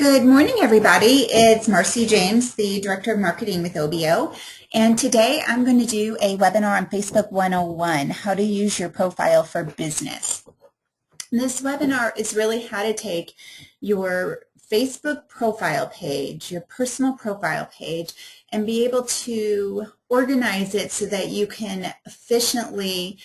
Good morning, everybody. It's Marcy James, the Director of Marketing with OBO. And today I'm going to do a webinar on Facebook 101, how to use your profile for business. And this webinar is really how to take your Facebook profile page, your personal profile page, and be able to organize it so that you can efficiently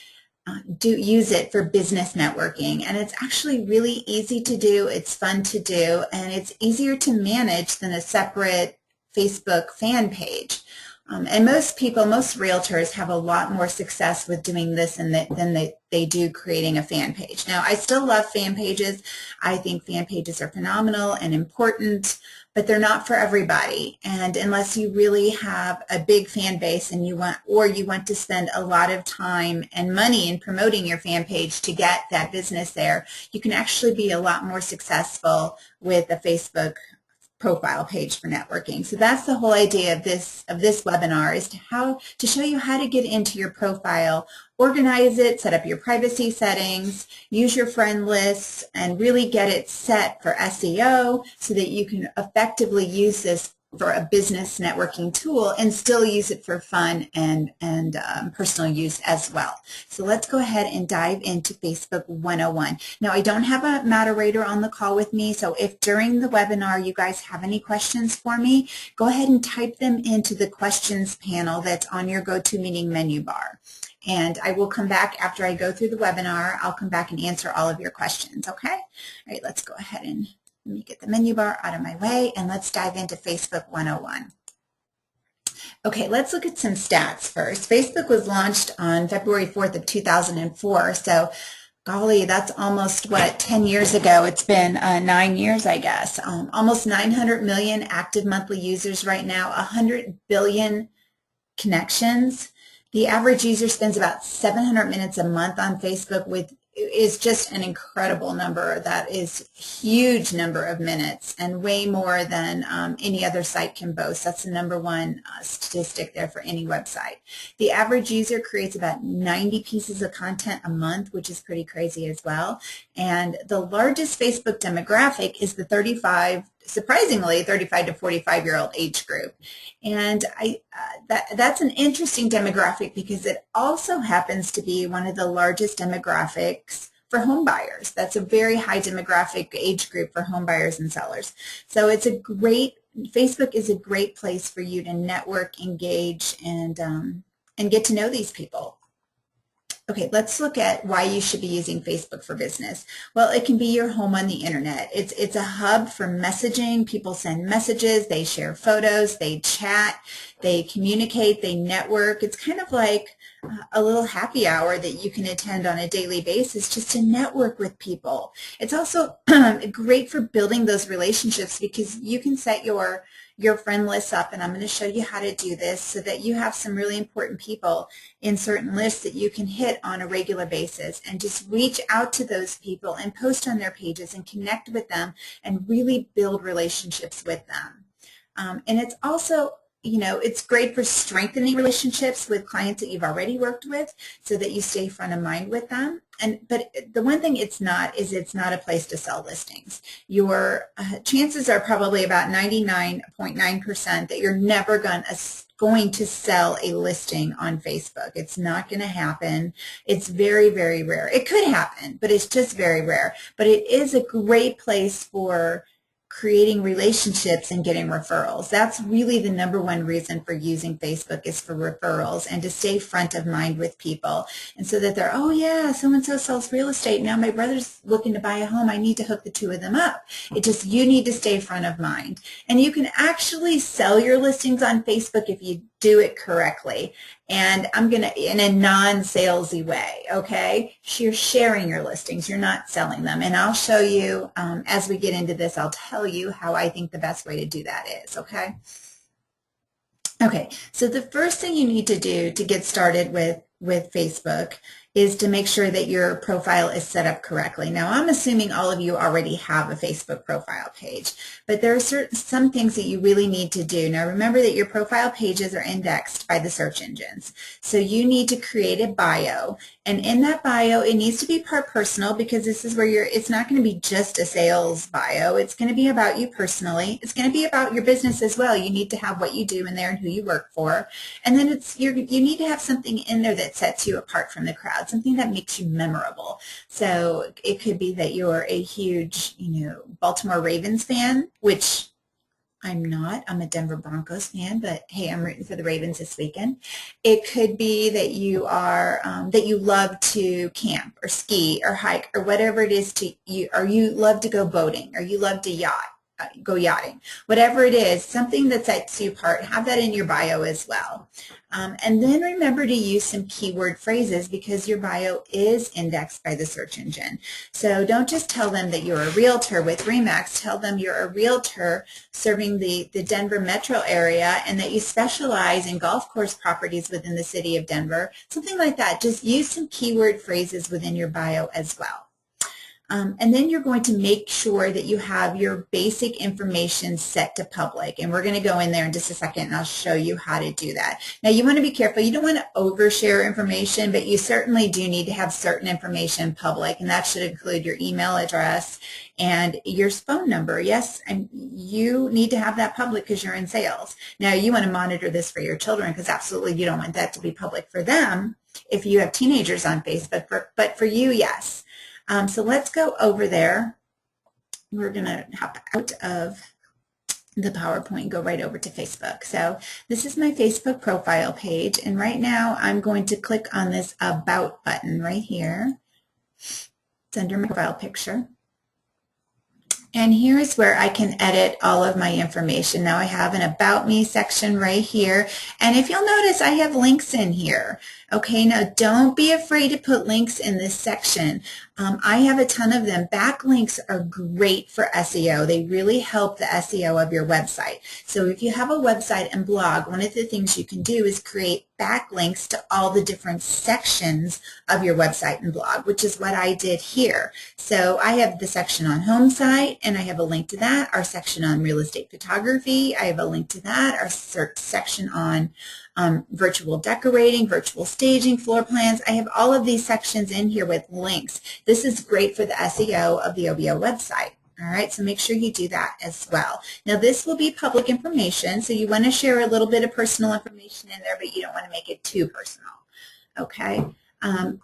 use it for business networking. And it's actually really easy to do, it's fun to do, and it's easier to manage than a separate Facebook fan page. And most realtors have a lot more success with doing this than they do creating a fan page. Now, I still love fan pages. I think fan pages are phenomenal and important, but they're not for everybody. And unless you really have a big fan base and you want to spend a lot of time and money in promoting your fan page to get that business there, you can actually be a lot more successful with a Facebook profile page for networking. So that's the whole idea of this webinar, is to show you how to get into your profile, organize it, set up your privacy settings, use your friend lists, and really get it set for SEO so that you can effectively use this for a business networking tool and still use it for fun and personal use as well. So let's go ahead and dive into Facebook 101. Now, I don't have a moderator on the call with me, so if during the webinar you guys have any questions for me, go ahead and type them into the questions panel that's on your GoToMeeting menu bar. And I will come back after I go through the webinar. I'll come back and answer all of your questions, okay? All right, let's go ahead and let me get the menu bar out of my way, and let's dive into Facebook 101. Okay, let's look at some stats first. Facebook was launched on February 4th of 2004, so golly, that's almost, 10 years ago. It's been 9 years, I guess. Almost 900 million active monthly users right now, 100 billion connections. The average user spends about 700 minutes a month on Facebook, which is just an incredible number. That is a huge number of minutes and way more than any other site can boast. That's the number one statistic there for any website. The average user creates about 90 pieces of content a month, which is pretty crazy as well. And the largest Facebook demographic is the surprisingly 35 to 45-year-old age group. And that's an interesting demographic because it also happens to be one of the largest demographics for home buyers. That's a very high demographic age group for home buyers and sellers. So Facebook is a great place for you to network, engage, and get to know these people. Okay, let's look at why you should be using Facebook for business. Well, it can be your home on the internet. It's a hub for messaging. People send messages, they share photos, they chat, they communicate, they network. It's kind of like a little happy hour that you can attend on a daily basis just to network with people. It's also great for building those relationships because you can set your friend list up, and I'm going to show you how to do this so that you have some really important people in certain lists that you can hit on a regular basis and just reach out to those people and post on their pages and connect with them and really build relationships with them. And it's also, it's great for strengthening relationships with clients that you've already worked with so that you stay front of mind with them. But the one thing it's not a place to sell listings. Your chances are probably about 99.9% that you're never going to sell a listing on Facebook. It's not going to happen. It's very, very rare. It could happen, but it's just very rare. But it is a great place for creating relationships and getting referrals. That's really the number one reason for using Facebook, is for referrals and to stay front of mind with people. And so that they're, oh yeah, so-and-so sells real estate. Now my brother's looking to buy a home. I need to hook the two of them up. You need to stay front of mind. And you can actually sell your listings on Facebook if you do it correctly. And I'm going to, in a non-salesy way, okay? You're sharing your listings. You're not selling them. And I'll show you, as we get into this, I'll tell you how I think the best way to do that is, okay? Okay, so the first thing you need to do to get started with Facebook is to make sure that your profile is set up correctly. Now, I'm assuming all of you already have a Facebook profile page, but there are some things that you really need to do. Now, remember that your profile pages are indexed by the search engines. So you need to create a bio, And in that bio, it needs to be part personal because this is where it's not going to be just a sales bio. It's going to be about you personally. It's going to be about your business as well. You need to have what you do in there and who you work for. And then you need to have something in there that sets you apart from the crowd, something that makes you memorable. So it could be that you're a huge, Baltimore Ravens fan, which I'm not. I'm a Denver Broncos fan, but hey, I'm rooting for the Ravens this weekend. It could be that you are that you love to camp or ski or hike or whatever it is or you love to go boating or you love to go yachting. Whatever it is, something that sets you apart, have that in your bio as well. And then remember to use some keyword phrases because your bio is indexed by the search engine. So don't just tell them that you're a realtor with RE/MAX. Tell them you're a realtor serving the Denver metro area and that you specialize in golf course properties within the city of Denver. Something like that. Just use some keyword phrases within your bio as well. And then you're going to make sure that you have your basic information set to public. And we're going to go in there in just a second and I'll show you how to do that. Now you want to be careful. You don't want to overshare information, but you certainly do need to have certain information public. And that should include your email address and your phone number. Yes, and you need to have that public because you're in sales. Now you want to monitor this for your children because absolutely you don't want that to be public for them if you have teenagers on Facebook, but for you, yes. So let's go over there. We're going to hop out of the PowerPoint and go right over to Facebook. So this is my Facebook profile page, and right now I'm going to click on this About button right here. It's under my profile picture. And here's where I can edit all of my information. Now I have an About Me section right here. And if you'll notice, I have links in here. Okay, now don't be afraid to put links in this section. I have a ton of them. Backlinks are great for SEO. They really help the SEO of your website. So if you have a website and blog, one of the things you can do is create backlinks to all the different sections of your website and blog, which is what I did here. So I have the section on home site, and I have a link to that. Our section on real estate photography, I have a link to that. Our section on virtual decorating, virtual staging, floor plans. I have all of these sections in here with links. This is great for the SEO of the OBO website. All right, so make sure you do that as well. Now this will be public information, so you want to share a little bit of personal information in there, but you don't want to make it too personal. Okay.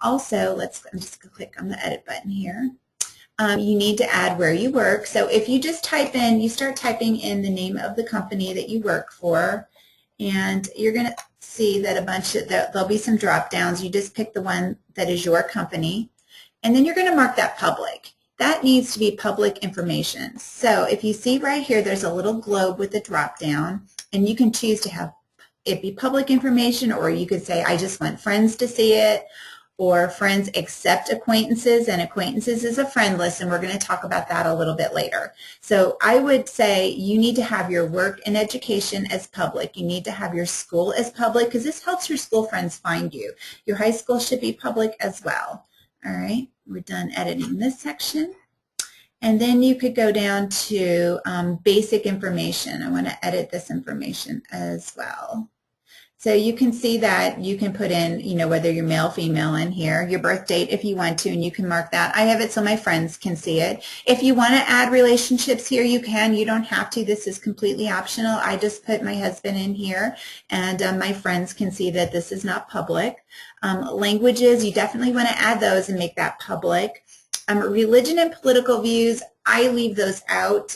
Also, I'm just going to click on the edit button here. You need to add where you work. So if you just you start typing in the name of the company that you work for, and you're going to see that there'll be some drop downs. You just pick the one that is your company, and then you're going to mark that public. That needs to be public information. So if you see right here, there's a little globe with a drop down, and you can choose to have it be public information, or you could say, I just want friends to see it, or friends accept acquaintances, and acquaintances is a friend list, and we're going to talk about that a little bit later. So I would say you need to have your work and education as public. You need to have your school as public because this helps your school friends find you. Your high school should be public as well. All right, we're done editing this section. And then you could go down to basic information. I want to edit this information as well. So you can see that you can put in, whether you're male, female in here, your birth date if you want to, and you can mark that. I have it so my friends can see it. If you want to add relationships here, you can. You don't have to. This is completely optional. I just put my husband in here, and my friends can see that this is not public. Languages, you definitely want to add those and make that public. Religion and political views, I leave those out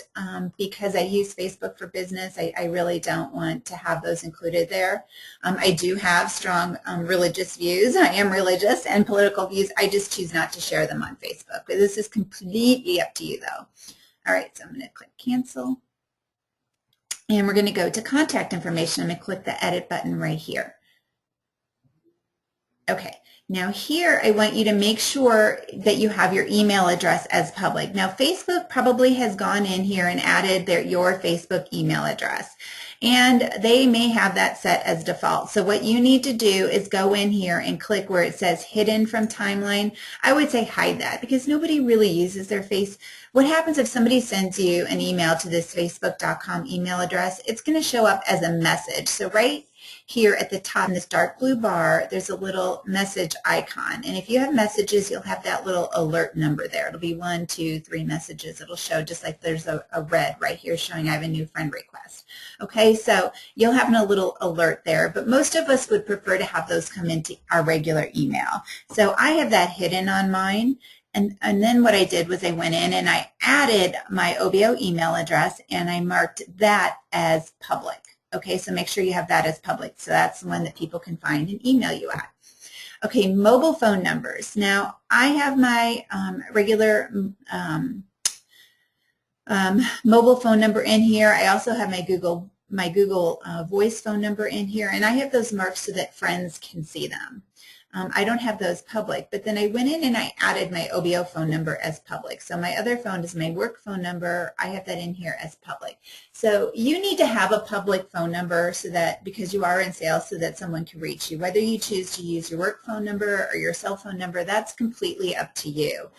because I use Facebook for business. I really don't want to have those included there. I do have strong religious views. I am religious, and political views. I just choose not to share them on Facebook. But this is completely up to you, though. All right, so I'm going to click cancel. And we're going to go to contact information. I'm going to click the edit button right here. Okay. Now here, I want you to make sure that you have your email address as public. Now Facebook probably has gone in here and added your Facebook email address, and they may have that set as default. So what you need to do is go in here and click where it says hidden from timeline. I would say hide that because nobody really uses their face. What happens if somebody sends you an email to this facebook.com email address? It's going to show up as a message. So right here at the top in this dark blue bar, there's a little message icon. And if you have messages, you'll have that little alert number there. It'll be 1, 2, 3 messages. It'll show just like there's a red right here showing I have a new friend request. Okay, so you'll have a little alert there, but most of us would prefer to have those come into our regular email. So I have that hidden on mine. And then what I did was I went in and I added my OBO email address and I marked that as public. Okay, so make sure you have that as public. So that's the one that people can find and email you at. Okay, mobile phone numbers. Now, I have my regular mobile phone number in here. I also have my Google Voice phone number in here, and I have those marked so that friends can see them. I don't have those public, but then I went in and I added my OBO phone number as public. So my other phone is my work phone number. I have that in here as public. So you need to have a public phone number so that, because you are in sales, so that someone can reach you. Whether you choose to use your work phone number or your cell phone number, that's completely up to you.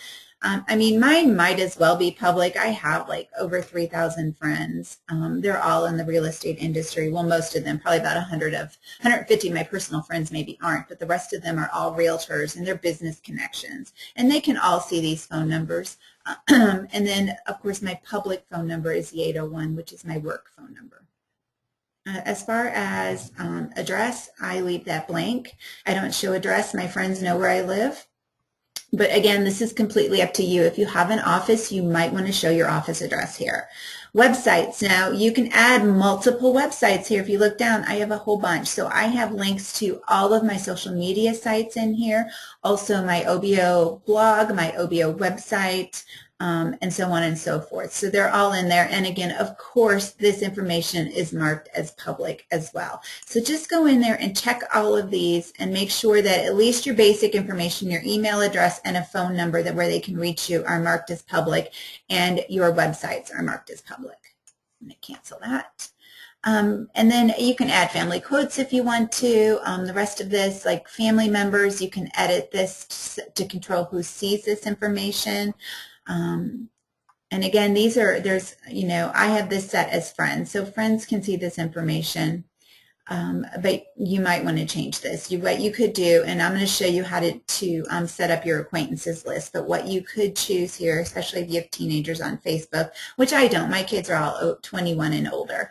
I mean, mine might as well be public. I have like over 3,000 friends. They're all in the real estate industry. Well, most of them, probably about 150 of my personal friends maybe aren't, but the rest of them are all realtors and they're business connections. And they can all see these phone numbers. And then, of course, my public phone number is the 801, which is my work phone number. As far as address, I leave that blank. I don't show address. My friends know where I live. But again, this is completely up to you. If you have an office, you might want to show your office address here. Websites. Now, you can add multiple websites here. If you look down, I have a whole bunch. So I have links to all of my social media sites in here, also my OBO blog, my OBO website, and so on and so forth. So they're all in there. And again, of course, this information is marked as public as well. So just go in there and check all of these and make sure that at least your basic information, your email address and a phone number that where they can reach you are marked as public, and your websites are marked as public. I'm going to cancel that. And then you can add family quotes if you want to. The rest of this, like family members, you can edit this to control who sees this information. And again, I have this set as friends, so friends can see this information, but you might want to change this. What you could do, and I'm going to show you how to set up your acquaintances list, but what you could choose here, especially if you have teenagers on Facebook, which I don't, my kids are all 21 and older,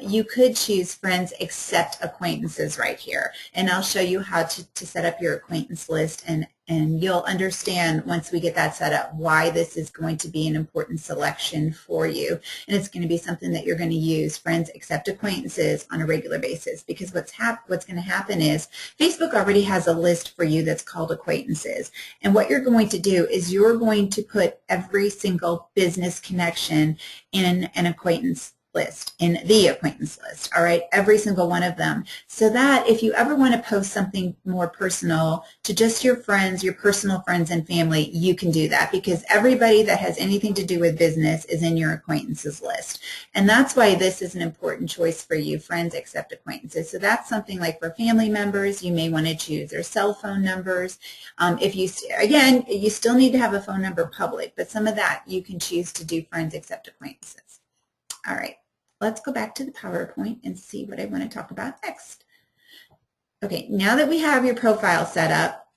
you could choose friends except acquaintances right here, and I'll show you how to set up your acquaintance list, and you'll understand once we get that set up why this is going to be an important selection for you. And it's going to be something that you're going to use, friends except acquaintances, on a regular basis. Because what's going to happen is Facebook already has a list for you that's called acquaintances. And what you're going to do is you're going to put every single business connection in an acquaintance list, in the acquaintance list, all right, every single one of them, so that if you ever want to post something more personal to just your friends, your personal friends and family, you can do that, because everybody that has anything to do with business is in your acquaintances list. And that's why this is an important choice for you, friends except acquaintances. So that's something like for family members, you may want to choose their cell phone numbers. Again, you still need to have a phone number public, but some of that you can choose to do friends except acquaintances. All right. Let's go back to the PowerPoint and see what I want to talk about next. Okay, now that we have your profile set up,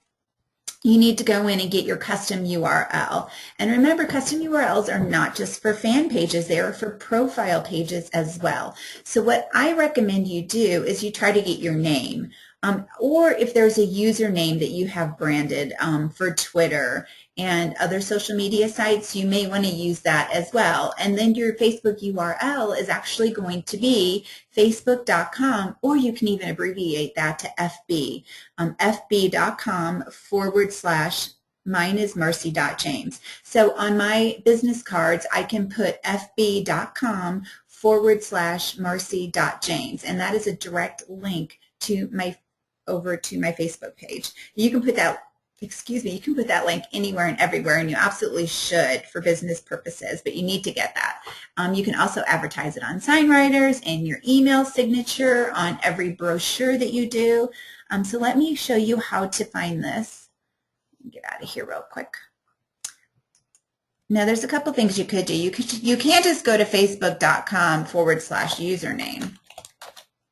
you need to go in and get your custom URL. And remember, custom URLs are not just for fan pages, they are for profile pages as well. So what I recommend you do is you try to get your name. Or if there's a username that you have branded for Twitter and other social media sites, you may want to use that as well. And then your Facebook URL is actually going to be facebook.com, or you can even abbreviate that to FB, fb.com / mine is Marcy.James. So on my business cards, I can put fb.com / Marcy.James, and that is a direct link to over to my Facebook page. You can put that, you can put that link anywhere and everywhere, and you absolutely should for business purposes, but you need to get that. You can also advertise it on sign writers and your email signature on every brochure that you do. So let me show you how to find this. Get out of here real quick. Now there's a couple things you could do. You can't just go to facebook.com / username.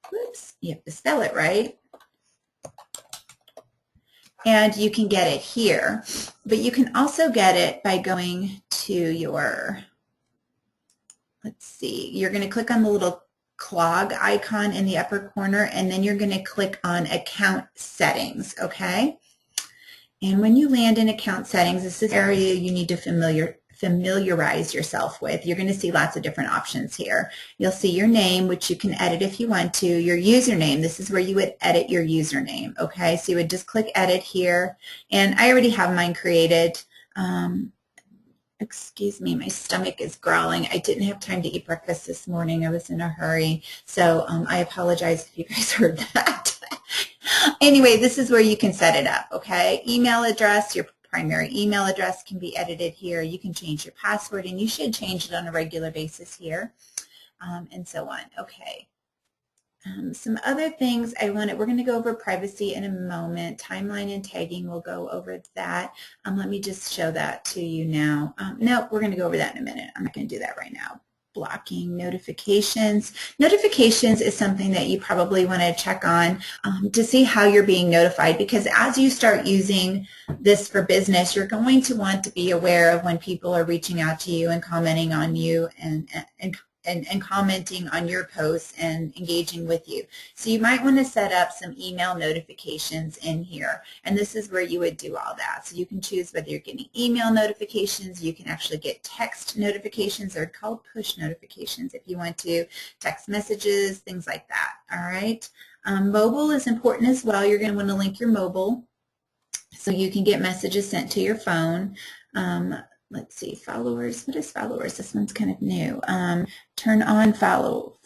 Whoops. You have to spell it right. And you can get it here, but you can also get it by going to your, let's see, you're going to click on the little clog icon in the upper corner, and then you're going to click on account settings, okay? And when you land in account settings, this is the area you need to familiarize yourself with. You're going to see lots of different options here. You'll see your name, which you can edit if you want to. Your username, this is where you would edit your username, okay? So you would just click edit here, and I already have mine created. Excuse me, my stomach is growling. I didn't have time to eat breakfast this morning. I was in a hurry, so I apologize if you guys heard that. Anyway, this is where you can set it up, okay? Email address, your primary email address can be edited here. You can change your password, and you should change it on a regular basis here, and so on. Okay. Some other things we're going to go over privacy in a moment. Timeline and tagging, we'll go over that. Let me just show that to you now. No, we're going to go over that in a minute. I'm not going to do that right now. Blocking notifications. Notifications is something that you probably want to check on to see how you're being notified, because as you start using this for business, you're going to want to be aware of when people are reaching out to you and commenting on you and commenting on your posts and engaging with you. So you might want to set up some email notifications in here, and this is where you would do all that. So you can choose whether you're getting email notifications. You can actually get text notifications. They're called push notifications if you want to, text messages, things like that. All right. Mobile is important as well. You're going to want to link your mobile so you can get messages sent to your phone. Let's see, followers. What is followers? This one's kind of new. Turn on follow.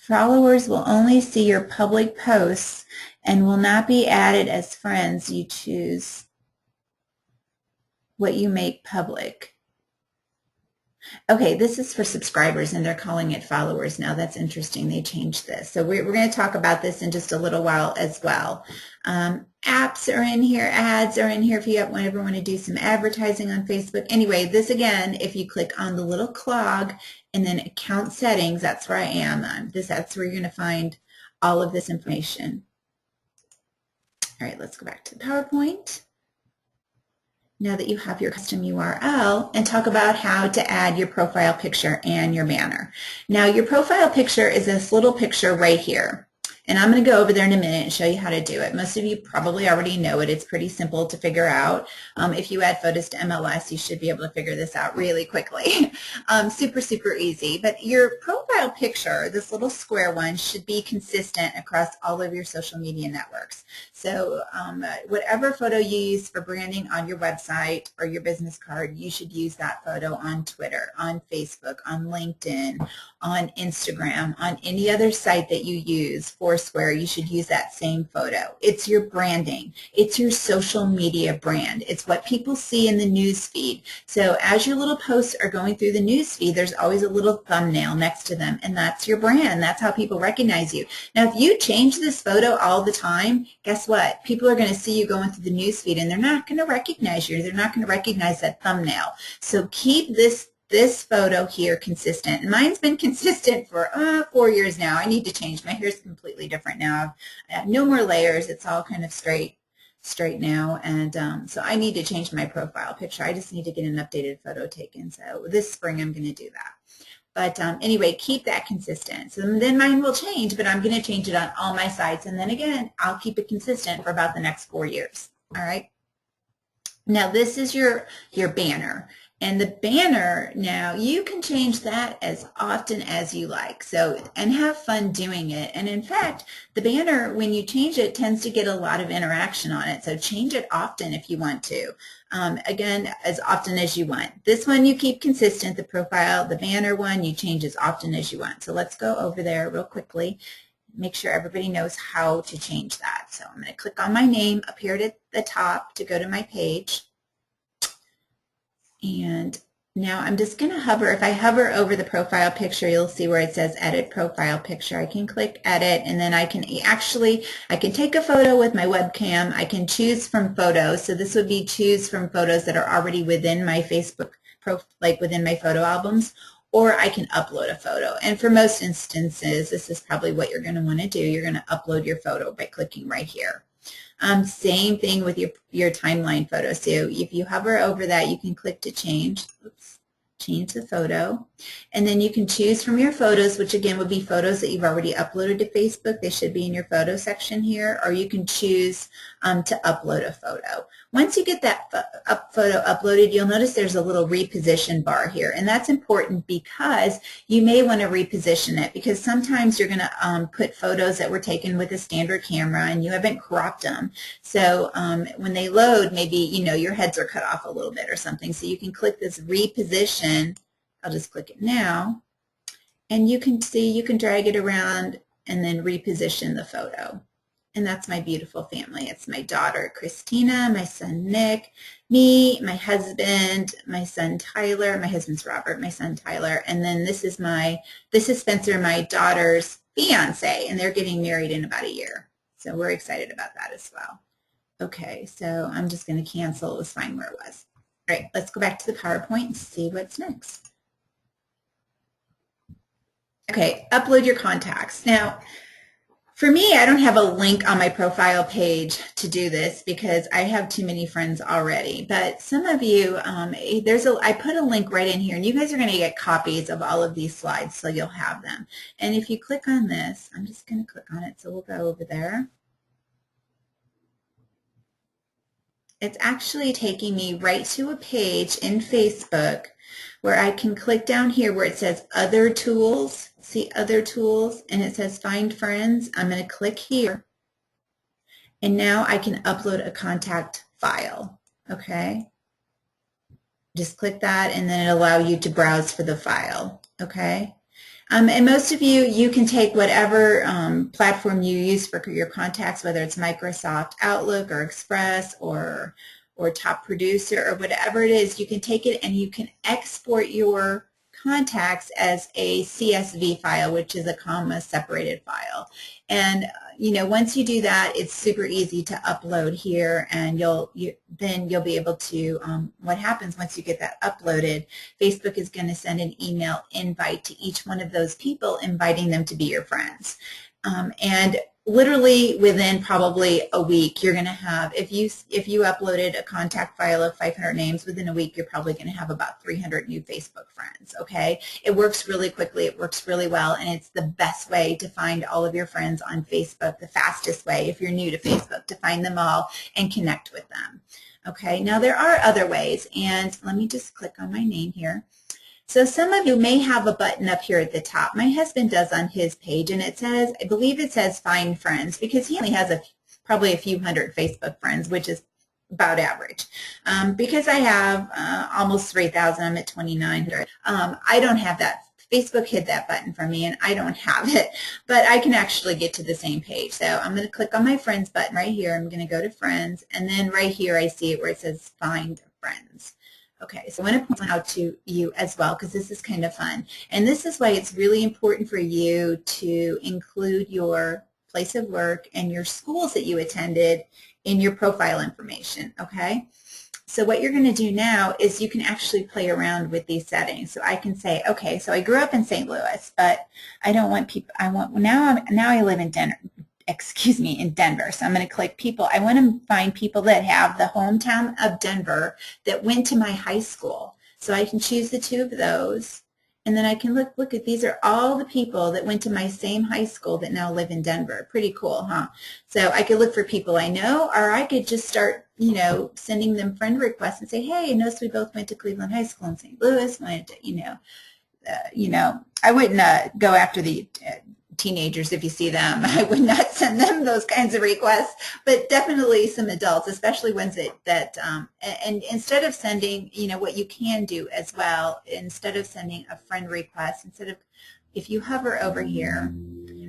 Followers will only see your public posts and will not be added as friends. You choose what you make public. Okay, this is for subscribers, and they're calling it followers now. That's interesting. They changed this. So we're going to talk about this in just a little while as well. Apps are in here. Ads are in here if you ever want to do some advertising on Facebook. Anyway, this again, if you click on the little clog and then account settings, that's where I am. That's where you're going to find all of this information. All right, let's go back to the PowerPoint. Now that you have your custom URL, and talk about how to add your profile picture and your banner. Now your profile picture is this little picture right here. And I'm going to go over there in a minute and show you how to do it. Most of you probably already know it. It's pretty simple to figure out. If you add photos to MLS, you should be able to figure this out really quickly. Super, super easy. But your profile picture, this little square one, should be consistent across all of your social media networks. So whatever photo you use for branding on your website or your business card, you should use that photo on Twitter, on Facebook, on LinkedIn, on Instagram, on any other site that you use. Foursquare, you should use that same photo. It's your branding. It's your social media brand. It's what people see in the news feed. So as your little posts are going through the news feed, there's always a little thumbnail next to them, and that's your brand. That's how people recognize you. Now, if you change this photo all the time, guess what? People are going to see you going through the news feed, and they're not going to recognize you. They're not going to recognize that thumbnail. So keep this photo here consistent. And mine's been consistent for 4 years now. I need to change. My hair's completely different now. I have no more layers. It's all kind of straight now. And so I need to change my profile picture. I just need to get an updated photo taken. So this spring I'm going to do that. But anyway, keep that consistent. So then mine will change, but I'm going to change it on all my sites. And then again, I'll keep it consistent for about the next 4 years. All right. Now this is your banner. And the banner, now you can change that as often as you like. So, and have fun doing it. And in fact, the banner, when you change it, tends to get a lot of interaction on it. So change it often if you want to. Again, as often as you want. This one you keep consistent, the profile. The banner one you change as often as you want. So let's go over there real quickly. Make sure everybody knows how to change that. So I'm going to click on my name up here at the top to go to my page. And now I'm just going to hover. If I hover over the profile picture, you'll see where it says edit profile picture. I can click edit, and then I can take a photo with my webcam. I can choose from photos. So this would be choose from photos that are already within my Facebook, like within my photo albums. or I can upload a photo. And for most instances, this is probably what you're going to want to do. You're going to upload your photo by clicking right here. Same thing with your timeline photo. So if you hover over that, you can click to change. Oops. Change the photo, and then you can choose from your photos, which again would be photos that you've already uploaded to Facebook. They should be in your photo section here, or you can choose to upload a photo. Once you get that photo uploaded, you'll notice there's a little reposition bar here, and that's important because you may want to reposition it, because sometimes you're going to put photos that were taken with a standard camera and you haven't cropped them. So when they load, maybe your heads are cut off a little bit or something. So you can click this reposition. I'll just click it now, and you can see you can drag it around and then reposition the photo. And that's my beautiful family. It's my daughter Christina, my son Nick, me, my husband, my son Tyler, my husband's Robert, my son Tyler, and then this is Spencer, my daughter's fiance, and they're getting married in about a year. So we're excited about that as well. Okay, so I'm just going to cancel. It was fine where it was. All right, let's go back to the PowerPoint and see what's next. Okay, upload your contacts. Now, for me, I don't have a link on my profile page to do this because I have too many friends already. But some of you, I put a link right in here, and you guys are going to get copies of all of these slides, so you'll have them. And if you click on this, I'm just going to click on it, so we'll go over there. It's actually taking me right to a page in Facebook where I can click down here where it says Other Tools. See Other Tools, and it says Find Friends. I'm going to click here, and now I can upload a contact file. Okay, just click that, and then it'll allow you to browse for the file. Okay. And most of you can take whatever platform you use for your contacts, whether it's Microsoft Outlook or Express or Top Producer or whatever it is. You can take it and you can export your contacts as a CSV file, which is a comma separated file. And once you do that, it's super easy to upload here, and then you'll be able to, what happens once you get that uploaded, Facebook is going to send an email invite to each one of those people, inviting them to be your friends. And literally within probably a week, you're going to have, if you uploaded a contact file of 500 names, within a week, you're probably going to have about 300 new Facebook friends, okay? It works really quickly. It works really well, and it's the best way to find all of your friends on Facebook, the fastest way, if you're new to Facebook, to find them all and connect with them, okay? Now, there are other ways, and let me just click on my name here. So some of you may have a button up here at the top. My husband does on his page, and it says, I believe it says Find Friends, because he only has probably a few hundred Facebook friends, which is about average. Because I have almost 3,000, I'm at 2,900. I don't have that. Facebook hid that button for me, and I don't have it, but I can actually get to the same page. So I'm going to click on my Friends button right here. I'm going to go to Friends, and then right here I see it where it says Find Friends. Okay, so I want to point out to you as well, because this is kind of fun. And this is why it's really important for you to include your place of work and your schools that you attended in your profile information, okay? So what you're going to do now is you can actually play around with these settings. So I can say, okay, so I grew up in St. Louis, but I don't want people, now I live in Denver. In Denver. So I'm going to click people. I want to find people that have the hometown of Denver that went to my high school. So I can choose the two of those, and then I can look at, these are all the people that went to my same high school that now live in Denver. Pretty cool, huh? So I could look for people I know, or I could just start, sending them friend requests and say, hey, I noticed we both went to Cleveland High School in St. Louis. Wanted to, I wouldn't go after the teenagers. If you see them, I would not send them those kinds of requests, but definitely some adults, especially ones and instead of sending, what you can do as well, instead of sending a friend request, if you hover over here,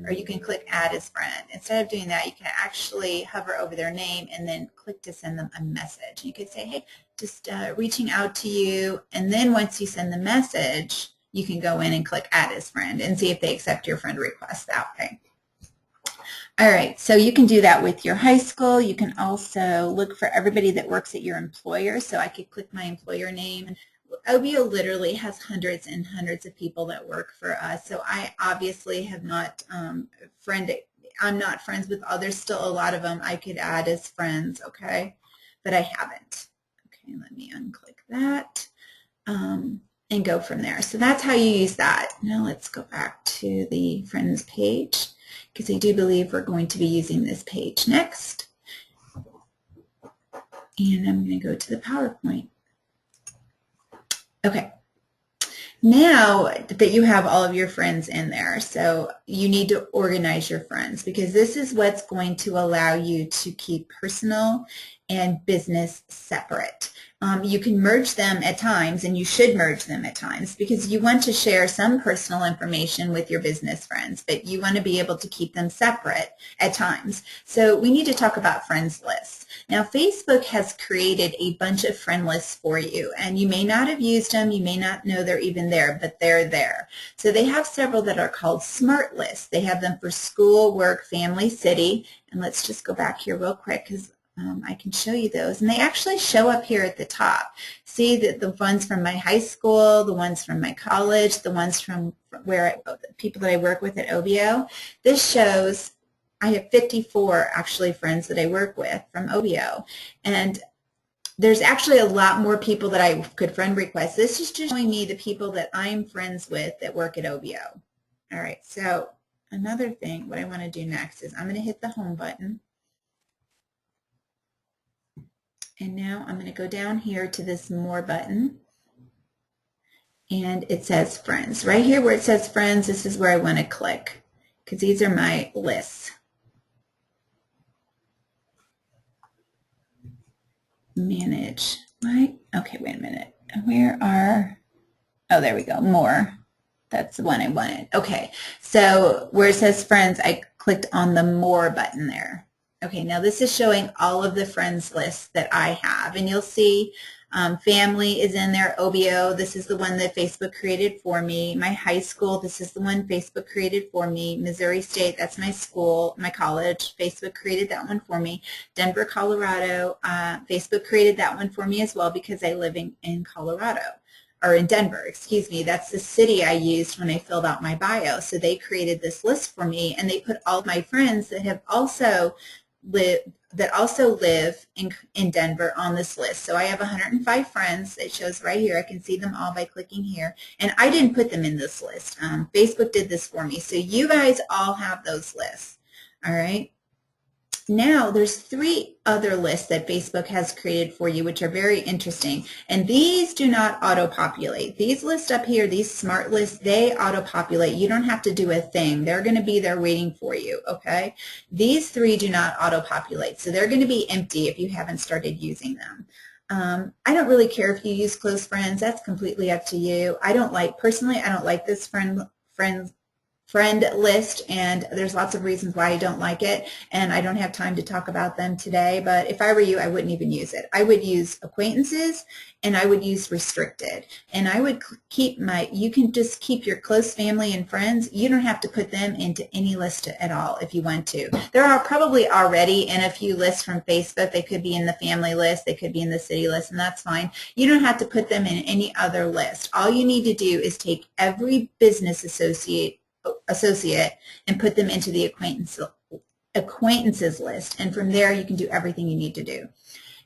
or you can click Add as Friend, instead of doing that, you can actually hover over their name and then click to send them a message. You could say, hey, just reaching out to you, and then once you send the message, you can go in and click Add as Friend and see if they accept your friend request that way. All right, so you can do that with your high school. You can also look for everybody that works at your employer. So I could click my employer name. OBO literally has hundreds and hundreds of people that work for us. So I obviously have not I'm not friends with others. Still a lot of them I could add as friends, okay? But I haven't. Okay, let me unclick that and go from there. So that's how you use that. Now let's go back to the friends page because I do believe we're going to be using this page next. And I'm going to go to the PowerPoint. Okay. Now that you have all of your friends in there, so you need to organize your friends because this is what's going to allow you to keep personal and business separate. You can merge them at times, and you should merge them at times because you want to share some personal information with your business friends, but you want to be able to keep them separate at times. So we need to talk about friends lists. Now, Facebook has created a bunch of friend lists for you, and you may not have used them. You may not know they're even there, but they're there. So they have several that are called smart lists. They have them for school, work, family, city, and let's just go back here real quick because I can show you those. And they actually show up here at the top. See that the ones from my high school, the ones from my college, the ones from the people that I work with at OBO. This shows I have 54 actually friends that I work with from OBO. And there's actually a lot more people that I could friend request. This is just showing me the people that I'm friends with that work at OBO. All right, so another thing, what I want to do next is I'm going to hit the home button. And now I'm going to go down here to this more button. And it says friends. Right here where it says friends, this is where I want to click because these are my lists. Manage. Right? Okay, wait a minute. Oh, there we go. More. That's the one I wanted. Okay, so where it says friends, I clicked on the more button there. Okay, now this is showing all of the friends lists that I have, and you'll see family is in there, OBO, this is the one that Facebook created for me. My high school, this is the one Facebook created for me. Missouri State, that's my school, my college, Facebook created that one for me. Denver, Colorado, Facebook created that one for me as well because I live in Colorado. Or in Denver, excuse me, that's the city I used when I filled out my bio. So they created this list for me, and they put all my friends that have also live in Denver on this list. So I have 105 friends. It shows right here. I can see them all by clicking here. And I didn't put them in this list. Facebook did this for me. So you guys all have those lists. All right. Now there's 3 other lists that Facebook has created for you, which are very interesting. And these do not auto-populate. These lists up here, these smart lists, they auto-populate. You don't have to do a thing. They're going to be there waiting for you, okay? These 3 do not auto-populate, so they're going to be empty if you haven't started using them. I don't really care if you use close friends. That's completely up to you. Personally, I don't like this friend list, and there's lots of reasons why I don't like it, and I don't have time to talk about them today, but if I were you, I wouldn't even use it. I would use acquaintances, and I would use restricted, and I would you can just keep your close family and friends. You don't have to put them into any list at all if you want to. There are probably already in a few lists from Facebook. They could be in the family list, they could be in the city list, and that's fine. You don't have to put them in any other list. All you need to do is take every business associate and put them into the acquaintances list, and from there you can do everything you need to do.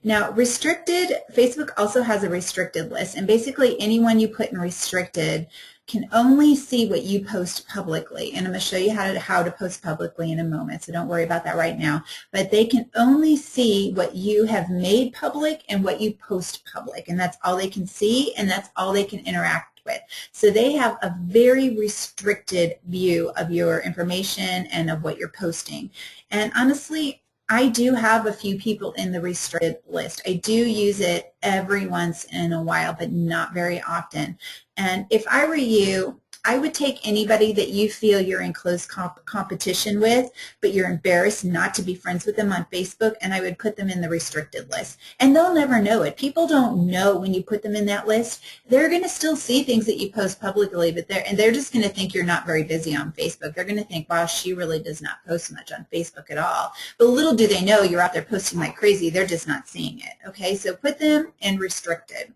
Now, restricted, Facebook also has a restricted list, and basically anyone you put in restricted can only see what you post publicly, and I'm going to show you how to post publicly in a moment, so don't worry about that right now, but they can only see what you have made public and what you post public, and that's all they can see, and that's all they can interact with. So they have a very restricted view of your information and of what you're posting. And honestly, I do have a few people in the restricted list. I do use it every once in a while, but not very often. And if I were you, I would take anybody that you feel you're in close competition with, but you're embarrassed not to be friends with them on Facebook, and I would put them in the restricted list. And they'll never know it. People don't know when you put them in that list. They're going to still see things that you post publicly, but they're just going to think you're not very busy on Facebook. They're going to think, wow, she really does not post much on Facebook at all. But little do they know you're out there posting like crazy. They're just not seeing it. Okay, so put them in restricted.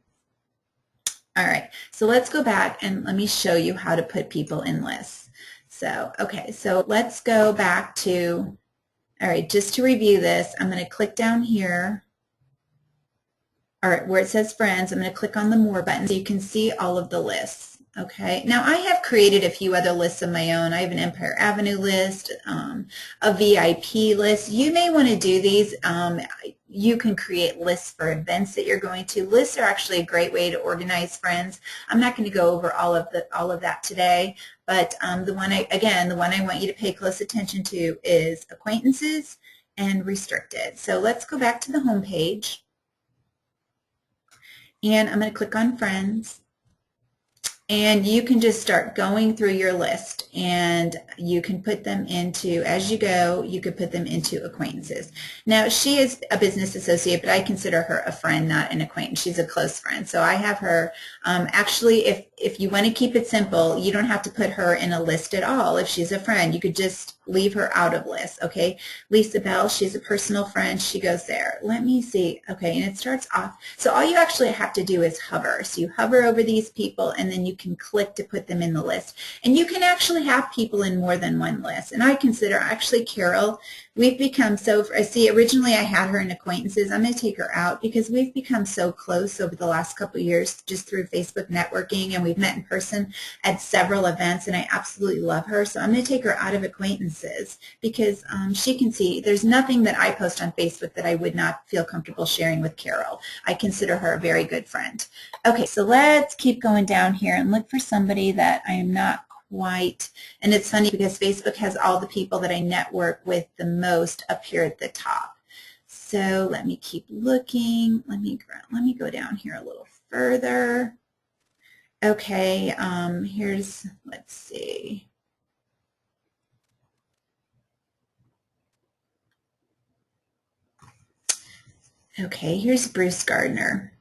All right, so let's go back and let me show you how to put people in lists. So, okay, so let's go back to, all right, just to review this, I'm going to click down here, all right, where it says friends. I'm going to click on the more button so you can see all of the lists. Okay, now I have created a few other lists of my own. I have an Empire Avenue list, a VIP list. You may want to do these. You can create lists for events that you're going to. Lists are actually a great way to organize friends. I'm not going to go over all of that today, but the one I want you to pay close attention to is acquaintances and restricted. So let's go back to the home page, and I'm going to click on friends. And you can just start going through your list, and you can put them into, as you go, you could put them into acquaintances. Now, she is a business associate, but I consider her a friend, not an acquaintance. She's a close friend. So I have her, actually, if you want to keep it simple, you don't have to put her in a list at all. If she's a friend, you could just leave her out of lists, okay? Lisa Bell, she's a personal friend. She goes there. Let me see. Okay, and it starts off. So all you actually have to do is hover. So you hover over these people, and then you can click to put them in the list. And you can actually have people in more than one list. And I consider, actually, Carol, we've become so, see, originally I had her in acquaintances. I'm going to take her out because we've become so close over the last couple of years just through Facebook networking, and we've met in person at several events, and I absolutely love her. So I'm going to take her out of acquaintances because she can see there's nothing that I post on Facebook that I would not feel comfortable sharing with Carol. I consider her a very good friend. Okay, so let's keep going down here and look for somebody that I am not quite, and it's funny because Facebook has all the people that I network with the most up here at the top. So let me keep looking. Let me go down here a little further. Okay, let's see. Okay, here's Bruce Gardner.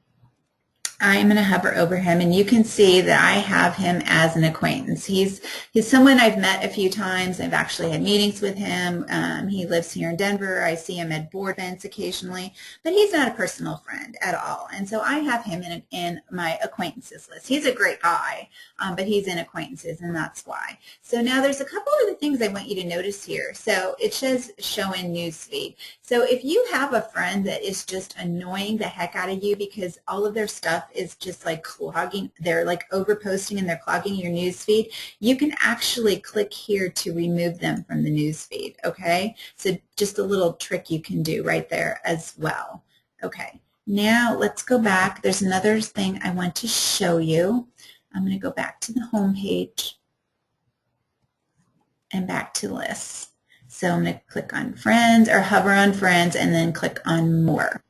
I'm going to hover over him, and you can see that I have him as an acquaintance. He's someone I've met a few times. I've actually had meetings with him. He lives here in Denver. I see him at board events occasionally, but he's not a personal friend at all. And so I have him in my acquaintances list. He's a great guy, but he's in acquaintances, and that's why. So now there's a couple of the things I want you to notice here. So it says show in newsfeed. So if you have a friend that is just annoying the heck out of you because all of their stuff is just like clogging, they're like overposting and they're clogging your news feed, you can actually click here to remove them from the news feed, okay? So just a little trick you can do right there as well. Okay, now let's go back. There's another thing I want to show you. I'm going to go back to the home page and back to lists. So I'm going to click on friends or hover on friends and then click on more.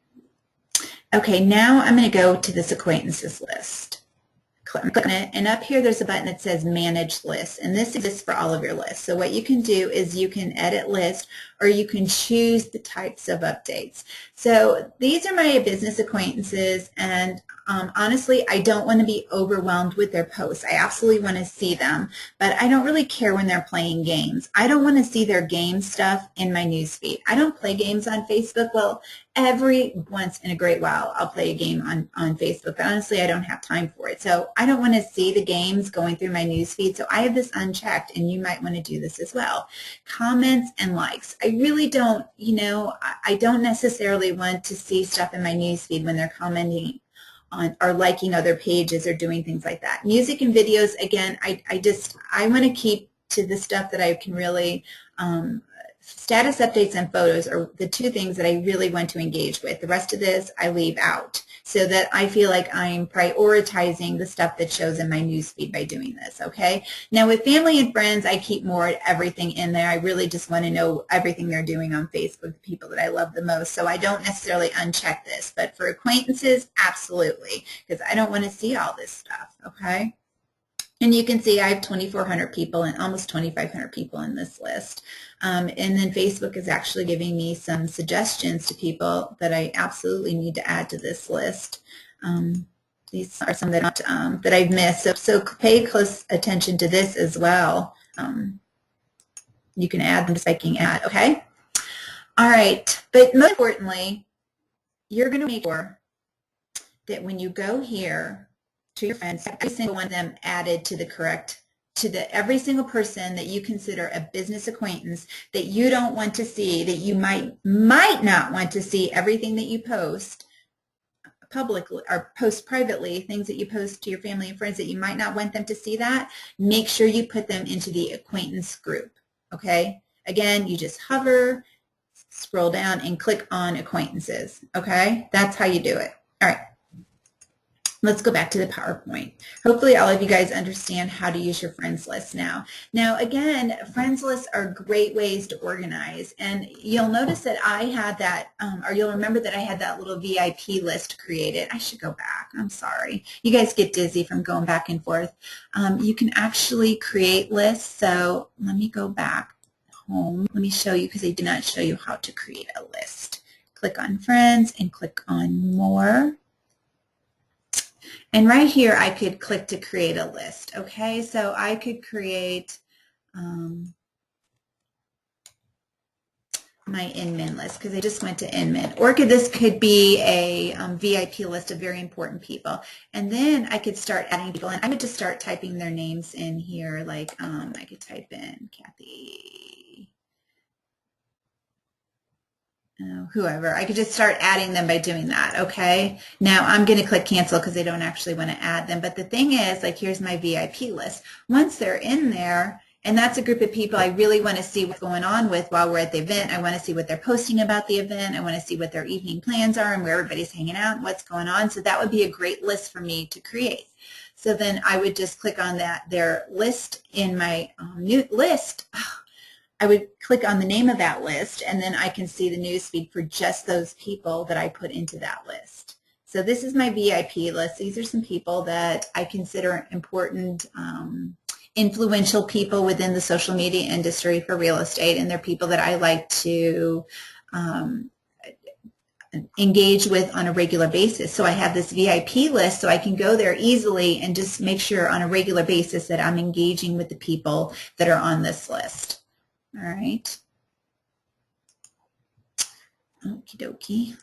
Okay, now I'm going to go to this acquaintances list. Click on it, and up here there's a button that says Manage Lists, and this exists for all of your lists. So what you can do is you can edit list, or you can choose the types of updates. So these are my business acquaintances, and honestly, I don't want to be overwhelmed with their posts. I absolutely want to see them, but I don't really care when they're playing games. I don't want to see their game stuff in my newsfeed. I don't play games on Facebook. Well, every once in a great while, I'll play a game on Facebook, but honestly, I don't have time for it. So I don't want to see the games going through my newsfeed, so I have this unchecked, and you might want to do this as well. Comments and likes. I really don't, I don't necessarily want to see stuff in my newsfeed when they're commenting on or liking other pages or doing things like that. Music and videos, again, I want to keep to the stuff that I can really, status updates and photos are the two things that I really want to engage with. The rest of this I leave out so that I feel like I'm prioritizing the stuff that shows in my newsfeed by doing this, okay? Now with family and friends, I keep more everything in there. I really just want to know everything they're doing on Facebook, the people that I love the most, so I don't necessarily uncheck this. But for acquaintances, absolutely, because I don't want to see all this stuff, okay? And you can see I have 2,400 people and almost 2,500 people in this list. And then Facebook is actually giving me some suggestions to people that I absolutely need to add to this list. These are some that I've missed. So pay close attention to this as well. You can add them just by clicking add, okay? All right, but most importantly, you're going to make sure that when you go here to your friends, every single one of them added to the correct, every single person that you consider a business acquaintance that you don't want to see, that you might not want to see everything that you post publicly or post privately, things that you post to your family and friends that you might not want them to see that, make sure you put them into the acquaintance group, okay? Again, you just hover, scroll down, and click on acquaintances, okay? That's how you do it. All right. Let's go back to the PowerPoint. Hopefully all of you guys understand how to use your friends list now. Now again, friends lists are great ways to organize, and you'll notice that I had that, or you'll remember that I had that little VIP list created. I should go back. I'm sorry. You guys get dizzy from going back and forth. You can actually create lists, so let me go back home. Let me show you, because I did not show you how to create a list. Click on Friends and click on More. And right here, I could click to create a list, okay? So I could create my Inmin list, because I just went to Inmin. Or this could be a VIP list of very important people. And then I could start adding people, and I would just start typing their names in here, like I could type in Kathy, whoever. I could just start adding them by doing that, okay? Now I'm going to click cancel because I don't actually want to add them. But the thing is, like, here's my VIP list. Once they're in there, and that's a group of people I really want to see what's going on with while we're at the event. I want to see what they're posting about the event. I want to see what their evening plans are and where everybody's hanging out and what's going on. So that would be a great list for me to create. So then I would just click on their list in my new list. I would click on the name of that list, and then I can see the newsfeed for just those people that I put into that list. So this is my VIP list. These are some people that I consider important, influential people within the social media industry for real estate, and they're people that I like to engage with on a regular basis. So I have this VIP list, so I can go there easily and just make sure on a regular basis that I'm engaging with the people that are on this list. All right. Okie dokie.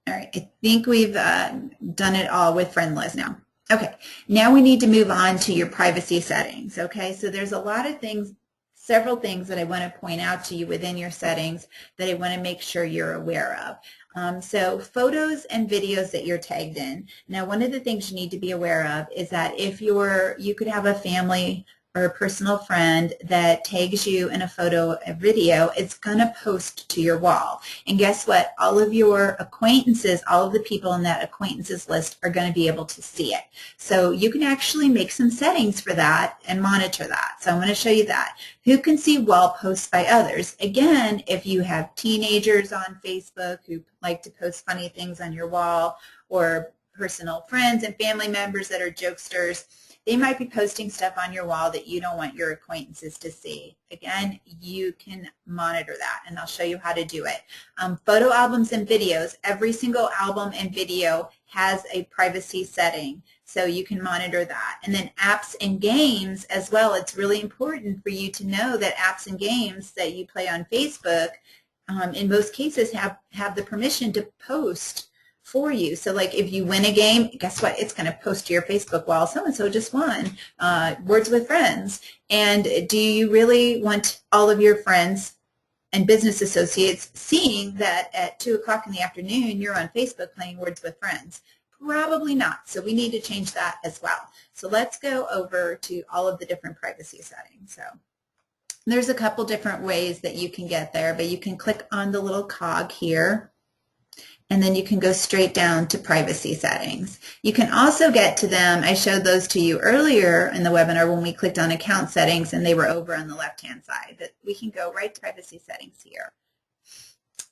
All right, I think we've done it all with friend list now. Okay, now we need to move on to your privacy settings, okay? So there's a lot of things, several things that I want to point out to you within your settings that I want to make sure you're aware of. So photos and videos that you're tagged in. Now, one of the things you need to be aware of is that if you could have a family or a personal friend that tags you in a photo or video, it's going to post to your wall. And guess what? All of your acquaintances, all of the people in that acquaintances list are going to be able to see it. So you can actually make some settings for that and monitor that. So I'm going to show you that. Who can see wall posts by others? Again, if you have teenagers on Facebook who like to post funny things on your wall, or personal friends and family members that are jokesters, they might be posting stuff on your wall that you don't want your acquaintances to see. Again, you can monitor that, and I'll show you how to do it. Photo albums and videos, every single album and video has a privacy setting, so you can monitor that. And then apps and games as well. It's really important for you to know that apps and games that you play on Facebook, in most cases, have the permission to post for you. So like if you win a game, guess what? It's going to post to your Facebook wall, so-and-so just won, Words with Friends. And do you really want all of your friends and business associates seeing that at 2 o'clock in the afternoon you're on Facebook playing Words with Friends? Probably not. So we need to change that as well. So let's go over to all of the different privacy settings. So there's a couple different ways that you can get there, but you can click on the little cog here, and then you can go straight down to privacy settings. You can also get to them. I showed those to you earlier in the webinar when we clicked on account settings, and they were over on the left-hand side. But we can go right to privacy settings here.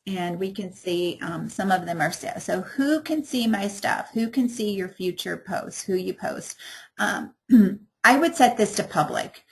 And we can see some of them are set. So who can see my stuff? Who can see your future posts, who you post? I would set this to public.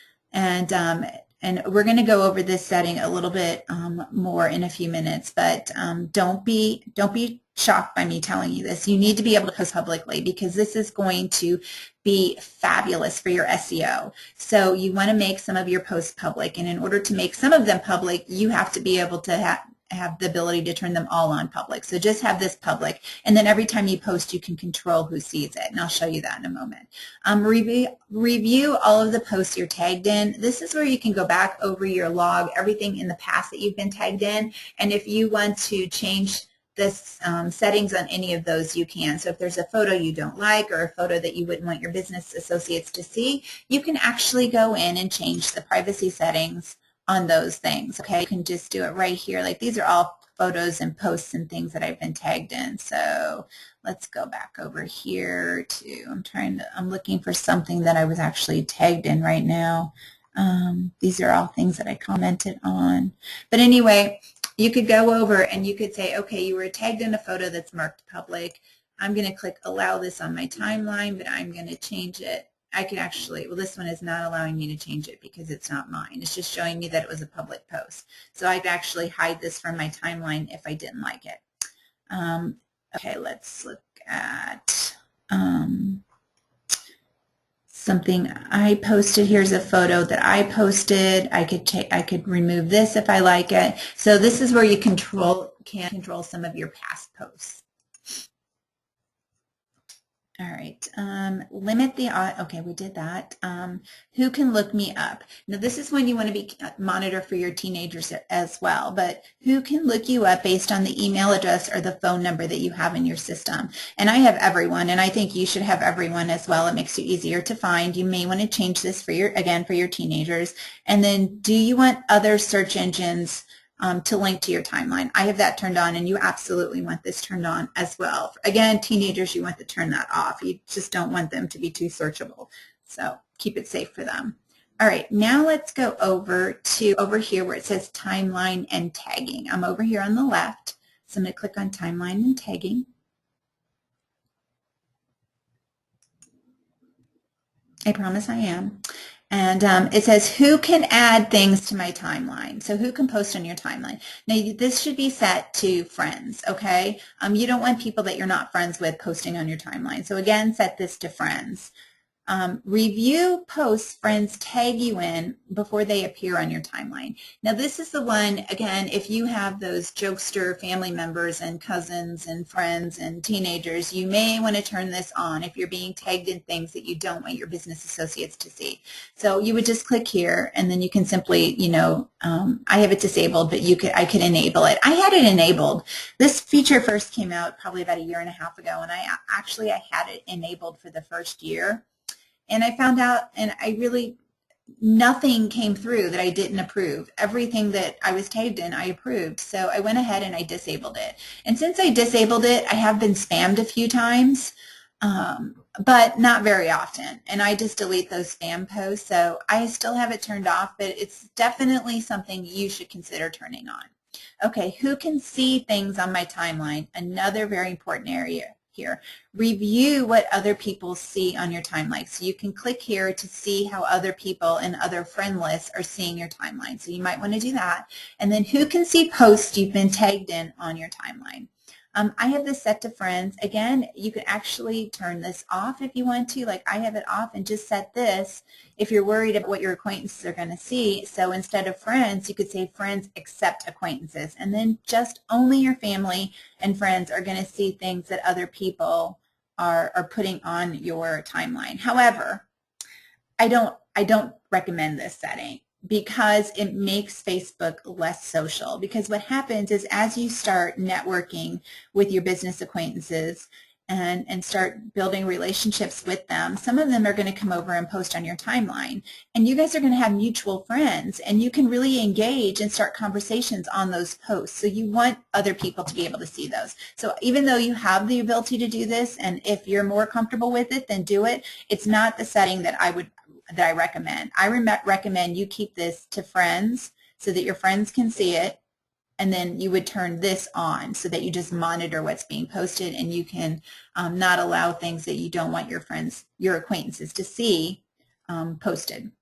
And we're going to go over this setting a little bit more in a few minutes, but don't be shocked by me telling you this. You need to be able to post publicly, because this is going to be fabulous for your SEO. So you want to make some of your posts public, and in order to make some of them public, you have to be able to have the ability to turn them all on public. So just have this public, and then every time you post, you can control who sees it, and I'll show you that in a moment. Review all of the posts you're tagged in. This is where you can go back over your log, everything in the past that you've been tagged in, and if you want to change this settings on any of those, you can. So if there's a photo you don't like or a photo that you wouldn't want your business associates to see, you can actually go in and change the privacy settings on those things. Okay, you can just do it right here. Like these are all photos and posts and things that I've been tagged in. So let's go back over here to, I'm looking for something that I was actually tagged in right now. These are all things that I commented on. But anyway, you could go over and you could say, okay, you were tagged in a photo that's marked public. I'm going to click allow this on my timeline, but I'm going to change it. I could actually, well, this one is not allowing me to change it because it's not mine. It's just showing me that it was a public post. So I could actually hide this from my timeline if I didn't like it. Okay, let's look at something I posted. Here's a photo that I posted. I could remove this if I like it. So this is where you can control some of your past posts. All right, limit the, okay, we did that. Who can look me up? Now this is when you want to be monitor for your teenagers as well, but who can look you up based on the email address or the phone number that you have in your system? And I have everyone, and I think you should have everyone as well. It makes you easier to find. You may want to change this for your, again, for your teenagers. And then do you want other search engines to link to your timeline? I have that turned on, and you absolutely want this turned on as well. Again, teenagers, you want to turn that off. You just don't want them to be too searchable. So keep it safe for them. All right, now let's go over here where it says timeline and tagging. I'm over here on the left, so I'm going to click on timeline and tagging. I promise I am. And it says, who can add things to my timeline? So who can post on your timeline? Now, this should be set to friends, okay? You don't want people that you're not friends with posting on your timeline. So again, set this to friends. Review posts friends tag you in before they appear on your timeline. Now this is the one, again, if you have those jokester family members and cousins and friends and teenagers, you may want to turn this on if you're being tagged in things that you don't want your business associates to see. So you would just click here, and then you can simply, you know, I have it disabled, but I could enable it. I had it enabled. This feature first came out probably about 1.5 years ago, and I had it enabled for the first year. And I found out, and nothing came through that I didn't approve. Everything that I was tagged in, I approved. So I went ahead and I disabled it. And since I disabled it, I have been spammed a few times, but not very often. And I just delete those spam posts. So I still have it turned off, but it's definitely something you should consider turning on. Okay, who can see things on my timeline? Another very important area here. Review what other people see on your timeline. So you can click here to see how other people and other friend lists are seeing your timeline. So you might want to do that. And then who can see posts you've been tagged in on your timeline? I have this set to friends. Again, you can actually turn this off if you want to. Like I have it off, and just set this if you're worried about what your acquaintances are going to see. So instead of friends, you could say friends except acquaintances. And then just only your family and friends are going to see things that other people are putting on your timeline. However, I don't recommend this setting, because it makes Facebook less social. Because what happens is, as you start networking with your business acquaintances and start building relationships with them, some of them are going to come over and post on your timeline. And you guys are going to have mutual friends, and you can really engage and start conversations on those posts. So you want other people to be able to see those. So even though you have the ability to do this, and if you're more comfortable with it, then do it. It's not the setting that I recommend. I recommend you keep this to friends so that your friends can see it, and then you would turn this on so that you just monitor what's being posted, and you can not allow things that you don't want your friends, your acquaintances to see posted.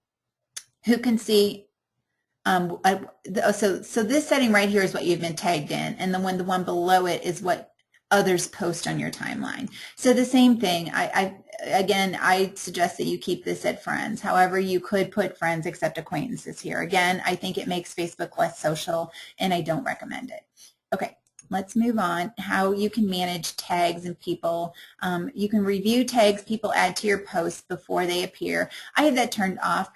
Who can see, so this setting right here is what you've been tagged in, and then the one below it is what others post on your timeline. So the same thing, again, I suggest that you keep this at friends. However, you could put friends except acquaintances here. Again, I think it makes Facebook less social, and I don't recommend it. Okay, let's move on. How you can manage tags and people. You can review tags people add to your posts before they appear. I have that turned off.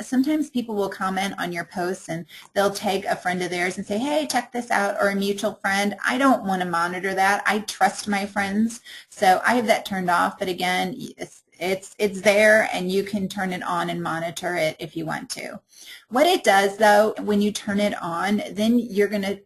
Sometimes people will comment on your posts and they'll tag a friend of theirs and say, hey, check this out, or a mutual friend. I don't want to monitor that. I trust my friends, so I have that turned off. But again, it's there, and you can turn it on and monitor it if you want to. What it does, though, when you turn it on, then you're going to,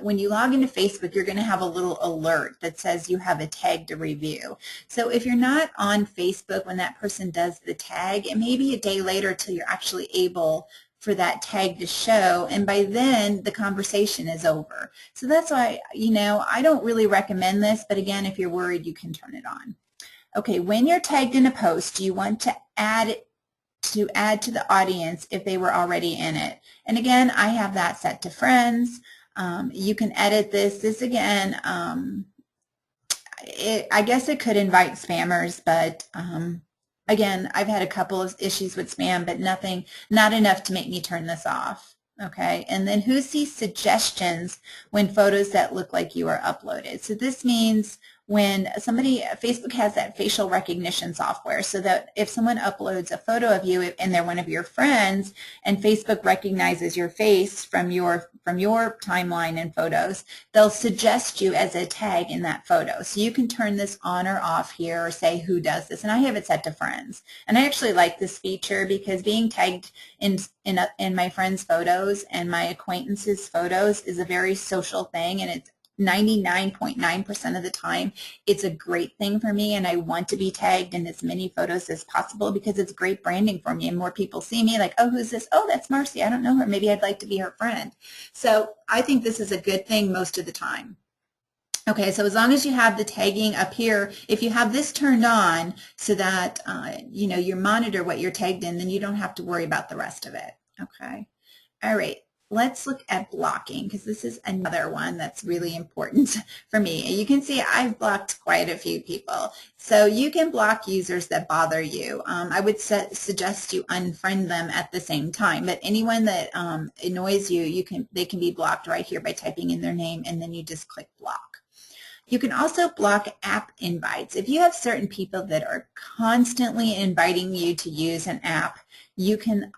when you log into Facebook, you're going to have a little alert that says you have a tag to review. So if you're not on Facebook when that person does the tag, it may be a day later till you're actually able for that tag to show, and by then the conversation is over. So that's why, I don't really recommend this, but again, if you're worried, you can turn it on. Okay, when you're tagged in a post, you want to add to the audience if they were already in it. And again, I have that set to friends. You can edit this. This again, I guess it could invite spammers, but again, I've had a couple of issues with spam, but not enough to make me turn this off. Okay, and then who sees suggestions when photos that look like you are uploaded? So this means when Facebook has that facial recognition software, so that if someone uploads a photo of you and they're one of your friends, and Facebook recognizes your face from your timeline and photos, they'll suggest you as a tag in that photo. So you can turn this on or off here, or say who does this, and I have it set to friends. And I actually like this feature because being tagged in my friends' photos and my acquaintances' photos is a very social thing, and it's 99.9% of the time, it's a great thing for me, and I want to be tagged in as many photos as possible because it's great branding for me, and more people see me like, oh, who's this? Oh, that's Marcy. I don't know her. Maybe I'd like to be her friend. So I think this is a good thing most of the time. Okay, so as long as you have the tagging up here, if you have this turned on so that you monitor what you're tagged in, then you don't have to worry about the rest of it. Okay, all right. Let's look at blocking, because this is another one that's really important for me. You can see I've blocked quite a few people. So you can block users that bother you. I would suggest you unfriend them at the same time, but anyone that annoys you, they can be blocked right here by typing in their name, and then you just click block. You can also block app invites. If you have certain people that are constantly inviting you to use an app, you can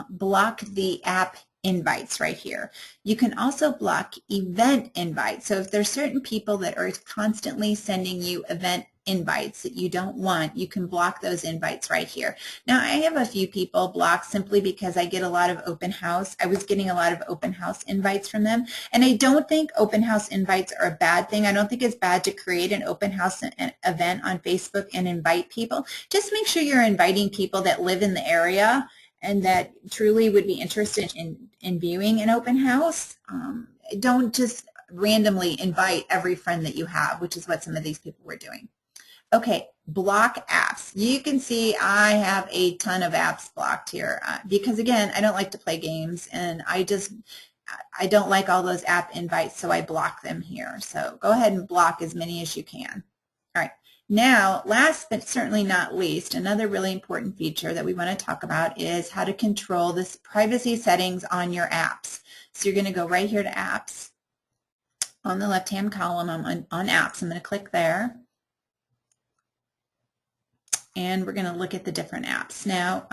block the app invites right here. You can also block event invites. So if there's certain people that are constantly sending you event invites that you don't want, you can block those invites right here. Now, I have a few people blocked simply because I get a lot of open house. I was getting a lot of open house invites from them, and I don't think open house invites are a bad thing. I don't think it's bad to create an open house event on Facebook and invite people. Just make sure you're inviting people that live in the area and that truly would be interested in viewing an open house. Don't just randomly invite every friend that you have, which is what some of these people were doing. Okay, block apps. You can see I have a ton of apps blocked here because, again, I don't like to play games, and I don't like all those app invites, so I block them here. So go ahead and block as many as you can. All right. Now, last but certainly not least, another really important feature that we want to talk about is how to control this privacy settings on your apps. So you're going to go right here to apps. On the left-hand column, I'm on apps. I'm going to click there. And we're going to look at the different apps. Now,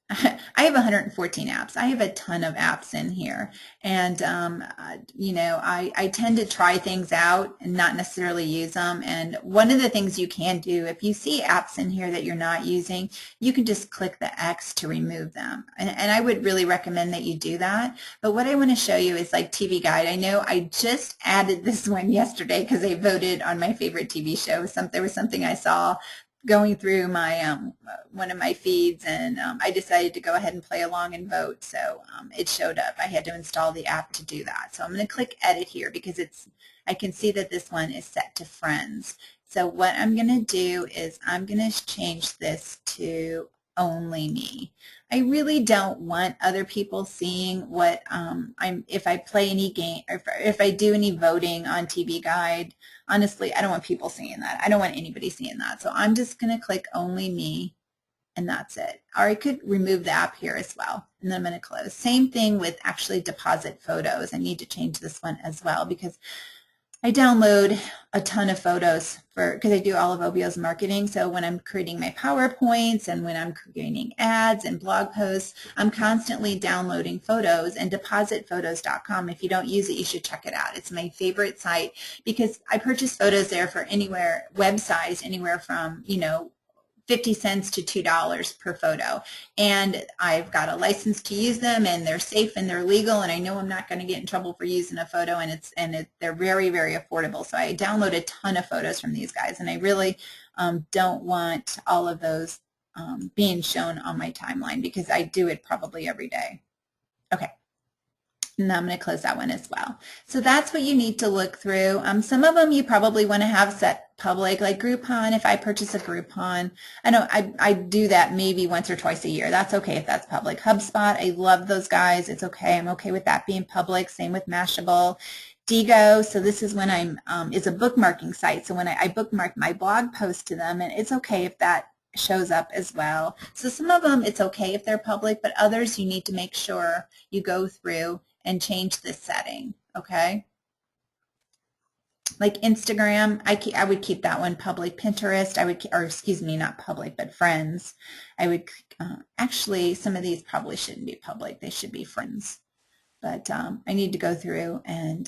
I have 114 apps. I have a ton of apps in here. And, I tend to try things out and not necessarily use them. And one of the things you can do, if you see apps in here that you're not using, you can just click the X to remove them. And I would really recommend that you do that. But what I want to show you is like TV Guide. I know I just added this one yesterday because I voted on my favorite TV show. There was something I saw going through my one of my feeds, and I decided to go ahead and play along and vote, so it showed up. I had to install the app to do that. So I'm going to click edit here because I can see that this one is set to friends. So what I'm going to do is I'm going to change this to only me. I really don't want other people seeing what if I play any game, or if I do any voting on TV Guide. Honestly, I don't want people seeing that. I don't want anybody seeing that. So I'm just going to click only me, and that's it. Or I could remove the app here as well, and then I'm going to close. Same thing with actually deposit photos. I need to change this one as well because I download a ton of photos because I do all of OBO's marketing. So when I'm creating my PowerPoints and when I'm creating ads and blog posts, I'm constantly downloading photos, and depositphotos.com, if you don't use it, you should check it out. It's my favorite site because I purchase photos there for anywhere, web size, anywhere from, 50 cents to $2 per photo, and I've got a license to use them, and they're safe and they're legal, and I know I'm not going to get in trouble for using a photo, and they're very, very affordable. So I download a ton of photos from these guys, and I really don't want all of those being shown on my timeline because I do it probably every day. Okay. Now I'm going to close that one as well. So that's what you need to look through. Some of them you probably want to have set public, like Groupon. If I purchase a Groupon, I do that maybe once or twice a year. That's okay if that's public. HubSpot, I love those guys. It's okay. I'm okay with that being public. Same with Mashable. Diigo, so this is when is a bookmarking site. So when I bookmark my blog post to them, and it's okay if that shows up as well. So some of them it's okay if they're public, but others you need to make sure you go through and change this setting, okay? Like Instagram, I would keep that one public. Pinterest, not public, but friends. I would, actually, some of these probably shouldn't be public. They should be friends. But I need to go through and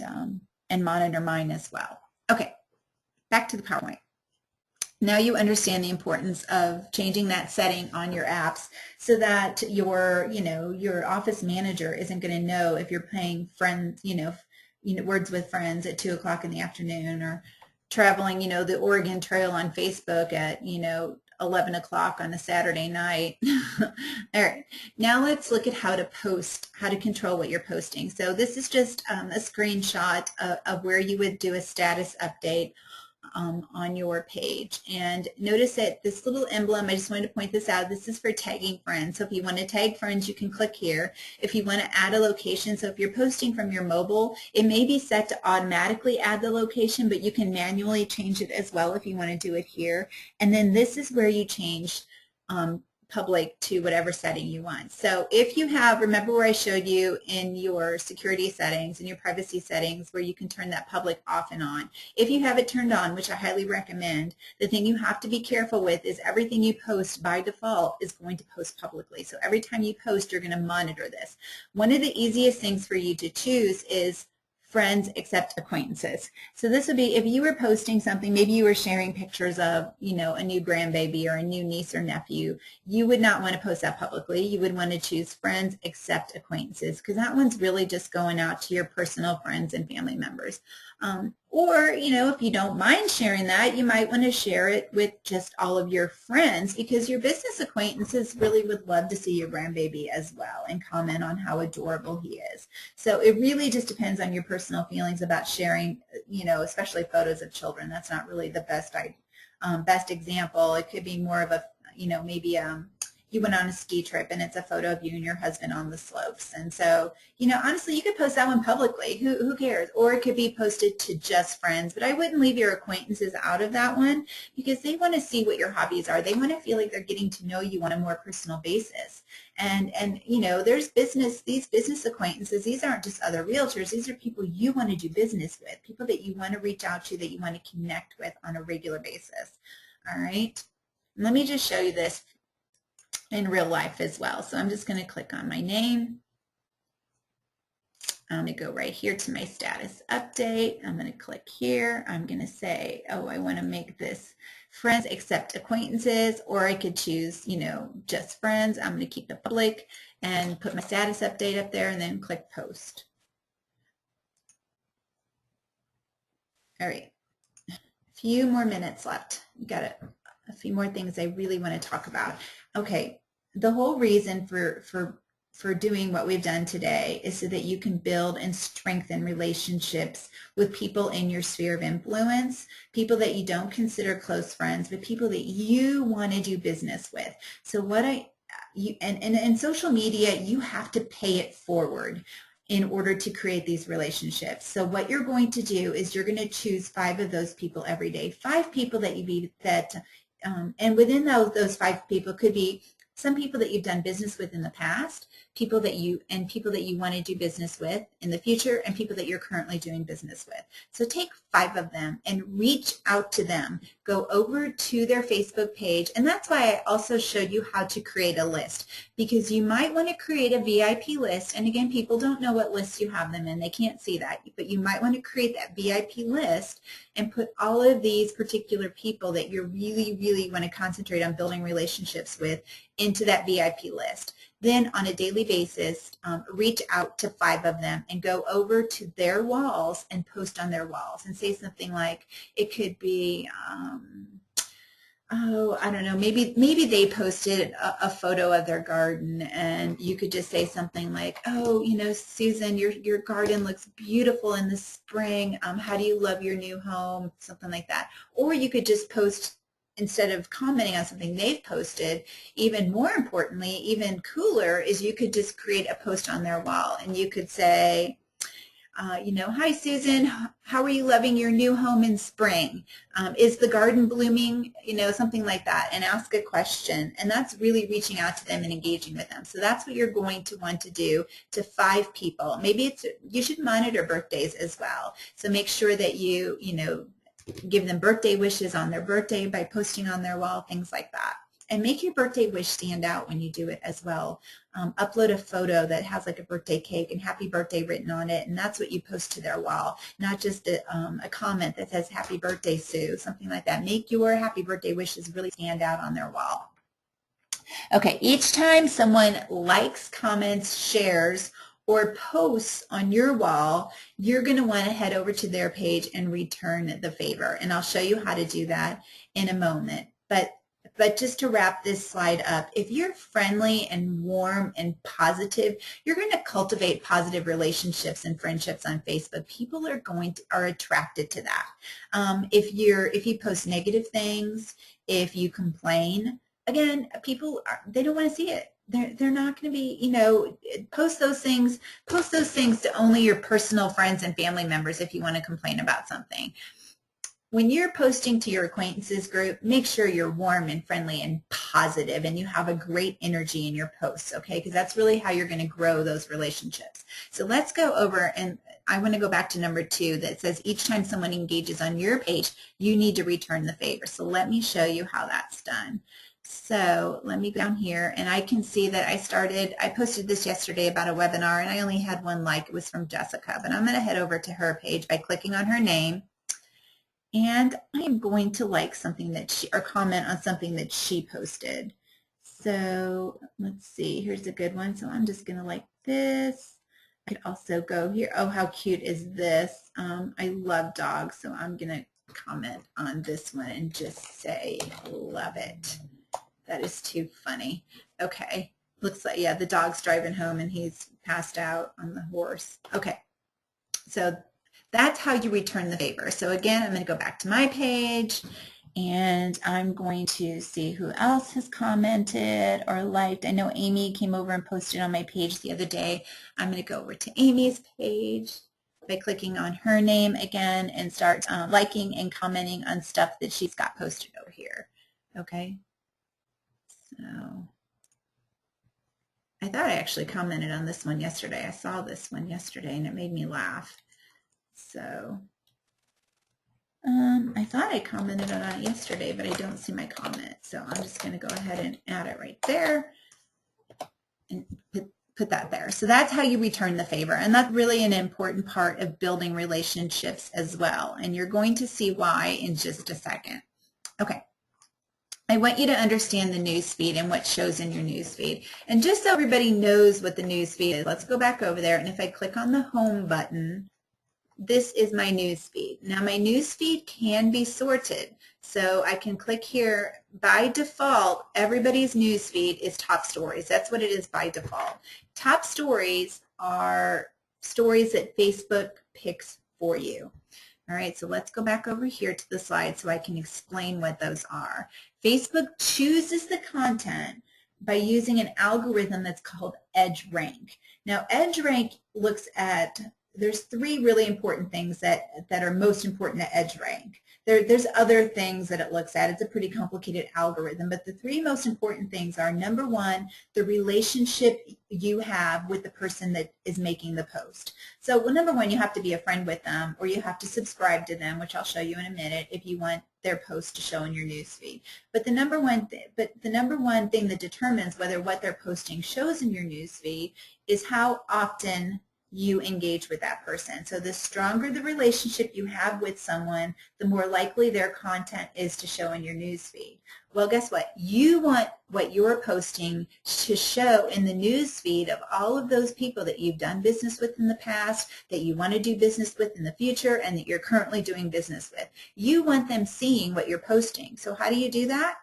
monitor mine as well. Okay, back to the PowerPoint. Now you understand the importance of changing that setting on your apps so that your office manager isn't going to know if you're playing friends, Words with Friends at 2 o'clock in the afternoon, or traveling, the Oregon Trail on Facebook at, 11 o'clock on a Saturday night. All right, now let's look at how to post, how to control what you're posting. So this is just a screenshot of where you would do a status update on your page. And notice that this little emblem, I just wanted to point this out, this is for tagging friends. So if you want to tag friends, you can click here. If you want to add a location, so if you're posting from your mobile, it may be set to automatically add the location, but you can manually change it as well if you want to do it here. And then this is where you change public to whatever setting you want. So if you have, remember where I showed you in your security settings and your privacy settings where you can turn that public off and on. If you have it turned on, which I highly recommend, the thing you have to be careful with is everything you post by default is going to post publicly. So every time you post, you're going to monitor this. One of the easiest things for you to choose is friends except acquaintances. So this would be if you were posting something, maybe you were sharing pictures of, a new grandbaby or a new niece or nephew, you would not want to post that publicly. You would want to choose friends except acquaintances because that one's really just going out to your personal friends and family members. Or, if you don't mind sharing that, you might want to share it with just all of your friends because your business acquaintances really would love to see your grandbaby as well and comment on how adorable he is. So it really just depends on your personal feelings about sharing, especially photos of children. That's not really the best example. It could be more of a, maybe you went on a ski trip and it's a photo of you and your husband on the slopes. And so, honestly, you could post that one publicly. Who cares? Or it could be posted to just friends. But I wouldn't leave your acquaintances out of that one because they want to see what your hobbies are. They want to feel like they're getting to know you on a more personal basis. And there's these business acquaintances, these aren't just other realtors. These are people you want to do business with, people that you want to reach out to, that you want to connect with on a regular basis. All right. Let me just show you this in real life as well. So I'm just going to click on my name. I'm going to go right here to my status update. I'm going to click here. I'm going to say, oh, I want to make this friends except acquaintances, or I could choose, just friends. I'm going to keep the public and put my status update up there and then click post. All right. A few more minutes left. You got a few more things I really want to talk about. Okay, the whole reason for doing what we've done today is so that you can build and strengthen relationships with people in your sphere of influence, people that you don't consider close friends, but people that you want to do business with. So what in social media, you have to pay it forward in order to create these relationships. So what you're going to do is you're going to choose 5 of those people every day, 5 people that and within those 5 people could be some people that you've done business with in the past, people that you want to do business with in the future, and people that you're currently doing business with. So take 5 of them and reach out to them. Go over to their Facebook page, and that's why I also showed you how to create a list, because you might want to create a VIP list, and again, people don't know what list you have them in. They can't see that, but you might want to create that VIP list and put all of these particular people that you really want to concentrate on building relationships with into that VIP list. Then on a daily basis, reach out to 5 of them and go over to their walls and post on their walls and say something like, it could be, oh, I don't know, maybe they posted a photo of their garden, and you could just say something like, oh, you know, Susan, your garden looks beautiful in the spring. How do you love your new home? Something like that. Or you could just post, instead of commenting on something they've posted, even more importantly, even cooler, is you could just create a post on their wall, and you could say, you know, hi Susan, how are you loving your new home in spring? Is the garden blooming? You know, something like that, and ask a question. And that's really reaching out to them and engaging with them. So that's what you're going to want to do to 5 people. Maybe you should monitor birthdays as well. So make sure that you know, give them birthday wishes on their birthday by posting on their wall, things like that. And make your birthday wish stand out when you do it as well. Upload a photo that has like a birthday cake and happy birthday written on it, and that's what you post to their wall, not just a comment that says happy birthday Sue, something like that. Make your happy birthday wishes really stand out on their wall. Okay, each time someone likes, comments, shares, or posts on your wall, you're going to want to head over to their page and return the favor. And I'll show you how to do that in a moment. But just to wrap this slide up, if you're friendly and warm and positive, you're going to cultivate positive relationships and friendships on Facebook. People are attracted to that. If you post negative things, if you complain, again, they don't want to see it. They're not going to be, you know, post those things to only your personal friends and family members if you want to complain about something. When you're posting to your acquaintances group, make sure you're warm and friendly and positive, and you have a great energy in your posts, okay? Because that's really how you're going to grow those relationships. So let's go over, and I want to go back to number 2 that says each time someone engages on your page, you need to return the favor. So let me show you how that's done. So let me go down here, and I can see that I posted this yesterday about a webinar, and I only had 1 like. It was from Jessica, but I'm going to head over to her page by clicking on her name. And I am going to like something that or comment on something that she posted. So let's see, here's a good one. So I'm just going to like this. I could also go here. Oh, how cute is this? I love dogs, so I'm going to comment on this one and just say, love it. That is too funny. Okay, looks like, yeah, the dog's driving home and he's passed out on the horse. Okay, so that's how you return the favor. So again, I'm going to go back to my page, and I'm going to see who else has commented or liked. I know Amy came over and posted on my page the other day. I'm going to go over to Amy's page by clicking on her name again and start liking and commenting on stuff that she's got posted over here. Okay. So I thought I actually commented on this one yesterday. I saw this one yesterday and it made me laugh. So I thought I commented on it yesterday, but I don't see my comment. So I'm just going to go ahead and add it right there and put that there. So that's how you return the favor. And that's really an important part of building relationships as well. And you're going to see why in just a second. Okay. I want you to understand the newsfeed and what shows in your newsfeed. And just so everybody knows what the newsfeed is, let's go back over there. And if I click on the home button, this is my newsfeed. Now my newsfeed can be sorted. So I can click here. By default, everybody's newsfeed is top stories. That's what it is by default. Top stories are stories that Facebook picks for you. All right, so let's go back over here to the slide so I can explain what those are. Facebook chooses the content by using an algorithm that's called EdgeRank. Now, EdgeRank looks at, there's three really important things that are most important to EdgeRank. There's other things that it looks at. It's a pretty complicated algorithm, but the three most important things are, number one, the relationship you have with the person that is making the post. So, well, number one, you have to be a friend with them, or you have to subscribe to them, which I'll show you in a minute if you want their post to show in your newsfeed. But the number one thing that determines whether what they're posting shows in your newsfeed is how often you engage with that person. So the stronger the relationship you have with someone, the more likely their content is to show in your newsfeed. Well, guess what? You want what you're posting to show in the newsfeed of all of those people that you've done business with in the past, that you want to do business with in the future, and that you're currently doing business with. You want them seeing what you're posting. So how do you do that?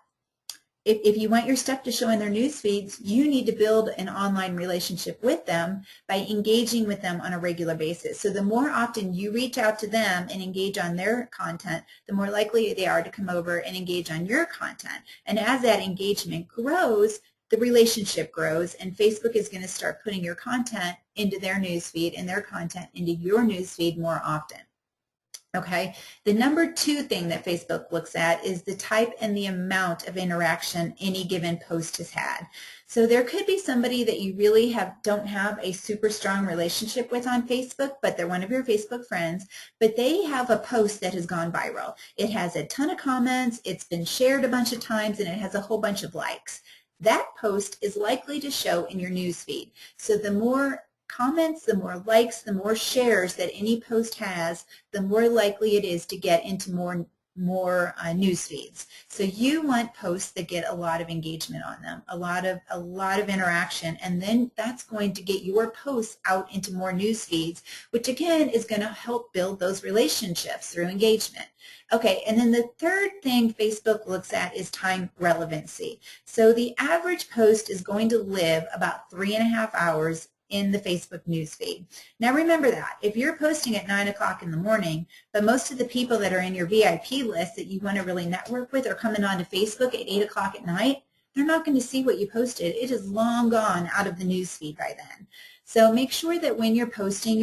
If you want your stuff to show in their news feeds, you need to build an online relationship with them by engaging with them on a regular basis. So the more often you reach out to them and engage on their content, the more likely they are to come over and engage on your content. And as that engagement grows, the relationship grows, and Facebook is going to start putting your content into their news feed and their content into your news feed more often. Okay, the number two thing that Facebook looks at is the type and the amount of interaction any given post has had. So there could be somebody that you really don't have a super strong relationship with on Facebook, but they're one of your Facebook friends, but they have a post that has gone viral. It has a ton of comments, it's been shared a bunch of times, and it has a whole bunch of likes. That post is likely to show in your newsfeed. So the more comments, the more likes, the more shares that any post has, the more likely it is to get into more news feeds. So you want posts that get a lot of engagement on them, a lot of interaction, and then that's going to get your posts out into more news feeds, which again is going to help build those relationships through engagement. Okay, and then the third thing Facebook looks at is time relevancy. So the average post is going to live about 3.5 hours in the Facebook newsfeed. Now remember that. If you're posting at 9 o'clock in the morning, but most of the people that are in your VIP list that you want to really network with are coming onto Facebook at 8 o'clock at night, they're not going to see what you posted. It is long gone out of the newsfeed by then. So make sure that when you're posting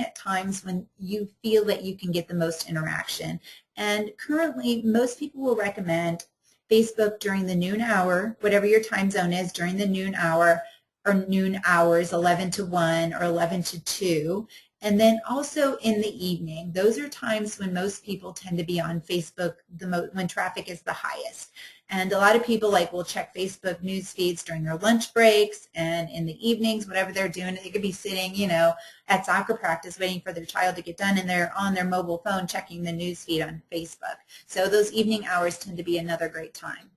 at times when you feel that you can get the most interaction. And currently, most people will recommend Facebook during the noon hour, whatever your time zone is, during the noon hour, or noon hours, 11 to 1 or 11 to 2, and then also in the evening. Those are times when most people tend to be on Facebook when traffic is the highest. And a lot of people will check Facebook news feeds during their lunch breaks and in the evenings, whatever they're doing. They could be sitting, at soccer practice waiting for their child to get done, and they're on their mobile phone checking the news feed on Facebook. So those evening hours tend to be another great time.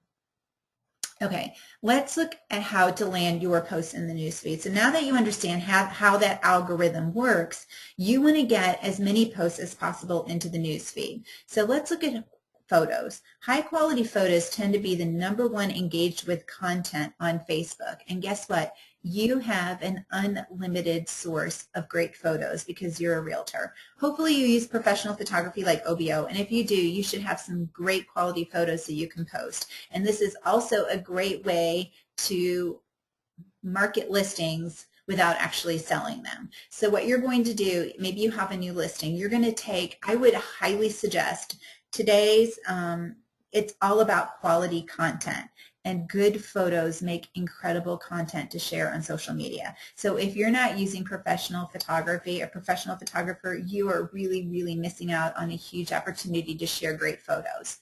Okay, let's look at how to land your posts in the newsfeed. So now that you understand how that algorithm works, you want to get as many posts as possible into the newsfeed. So let's look at photos. High quality photos tend to be the #1 engaged with content on Facebook. And guess what? You have an unlimited source of great photos because you're a realtor. Hopefully you use professional photography like OBO, and if you do, you should have some great quality photos that you can post. And this is also a great way to market listings without actually selling them. So what you're going to do, maybe you have a new listing, you're going to take, I would highly suggest today's, it's all about quality content. And good photos make incredible content to share on social media. So if you're not using professional photography or professional photographer, you are really, really missing out on a huge opportunity to share great photos.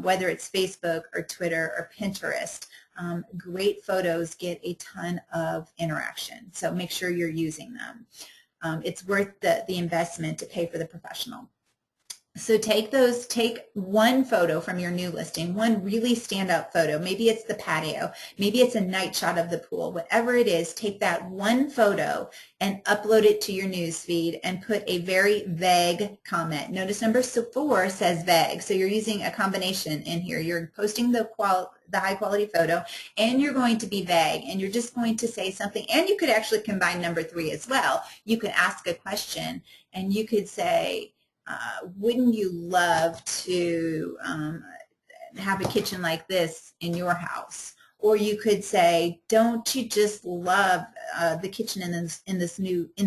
Whether it's Facebook or Twitter or Pinterest, great photos get a ton of interaction. So make sure you're using them. It's worth the investment to pay for the professional. So take one photo from your new listing, one really standout photo. Maybe it's the patio, maybe it's a night shot of the pool, whatever it is, take that one photo and upload it to your news feed and put a very vague comment. Notice number 4 says vague, so you're using a combination in here. You're posting the high quality photo, and you're going to be vague, and you're just going to say something, and you could actually combine number 3 as well. You could ask a question, and you could say, wouldn't you love to have a kitchen like this in your house? Or you could say, don't you just love the kitchen in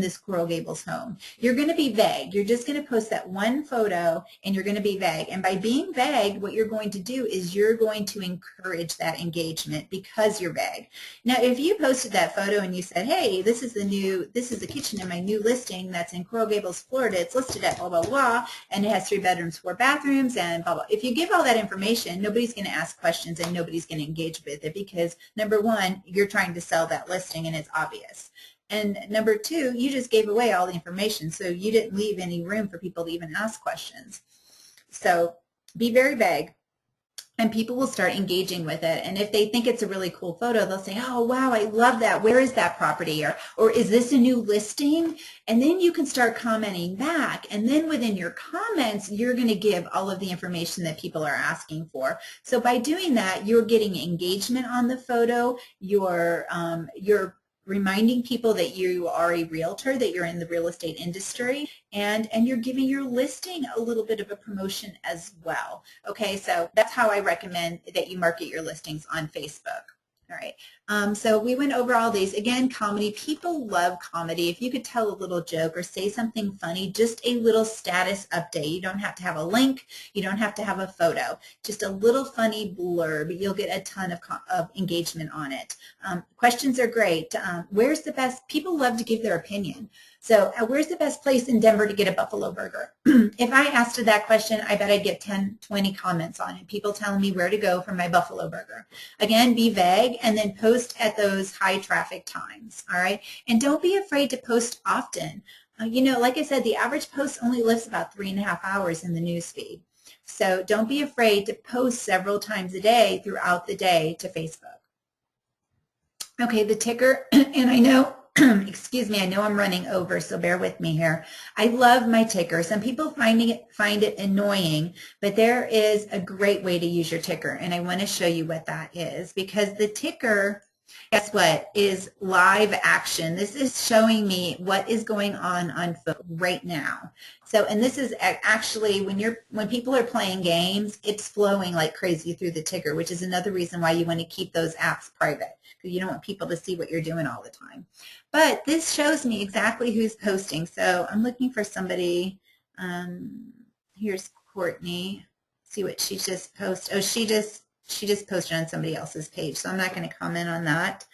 this Coral Gables home? You're going to be vague. You're just going to post that one photo and you're going to be vague. And by being vague, what you're going to do is you're going to encourage that engagement because you're vague. Now, if you posted that photo and you said, hey, this is the kitchen in my new listing that's in Coral Gables, Florida. It's listed at blah, blah, blah, and it has 3 bedrooms, 4 bathrooms, and blah, blah. If you give all that information, nobody's going to ask questions and nobody's going to engage with it because, number one, you're trying to sell that listing and it's obvious. And number two, you just gave away all the information, so you didn't leave any room for people to even ask questions. So be very vague, and people will start engaging with it. And if they think it's a really cool photo, they'll say, oh, wow, I love that. Where is that property? Or is this a new listing? And then you can start commenting back. And then within your comments, you're going to give all of the information that people are asking for. So by doing that, you're getting engagement on the photo. You're reminding people that you are a realtor, that you're in the real estate industry, and you're giving your listing a little bit of a promotion as well. Okay, so that's how I recommend that you market your listings on Facebook. All right, so we went over all these. Again, comedy. People love comedy. If you could tell a little joke or say something funny, just a little status update. You don't have to have a link. You don't have to have a photo. Just a little funny blurb. You'll get a ton of engagement on it. Questions are great. Where's the best? People love to give their opinion. So where's the best place in Denver to get a buffalo burger? If I asked that question, I bet I'd get 10, 20 comments on it. People telling me where to go for my buffalo burger. Again, be vague and then post at those high traffic times, all right? And don't be afraid to post often. You know, like I said, the average post only lives about 3.5 hours in the news feed. So don't be afraid to post several times a day throughout the day to Facebook. Okay, the ticker, and I know, excuse me, I know I'm running over, so bear with me here. I love my ticker. Some people find it annoying, but there is a great way to use your ticker, and I want to show you what that is, because the ticker, guess what, is live action. This is showing me what is going on foot right now. So, and this is actually when people are playing games, it's flowing like crazy through the ticker, which is another reason why you want to keep those apps private, because you don't want people to see what you're doing all the time. But this shows me exactly who's posting. So I'm looking for somebody. Here's Courtney. See what she just posted. Oh, she just posted on somebody else's page, so I'm not going to comment on that.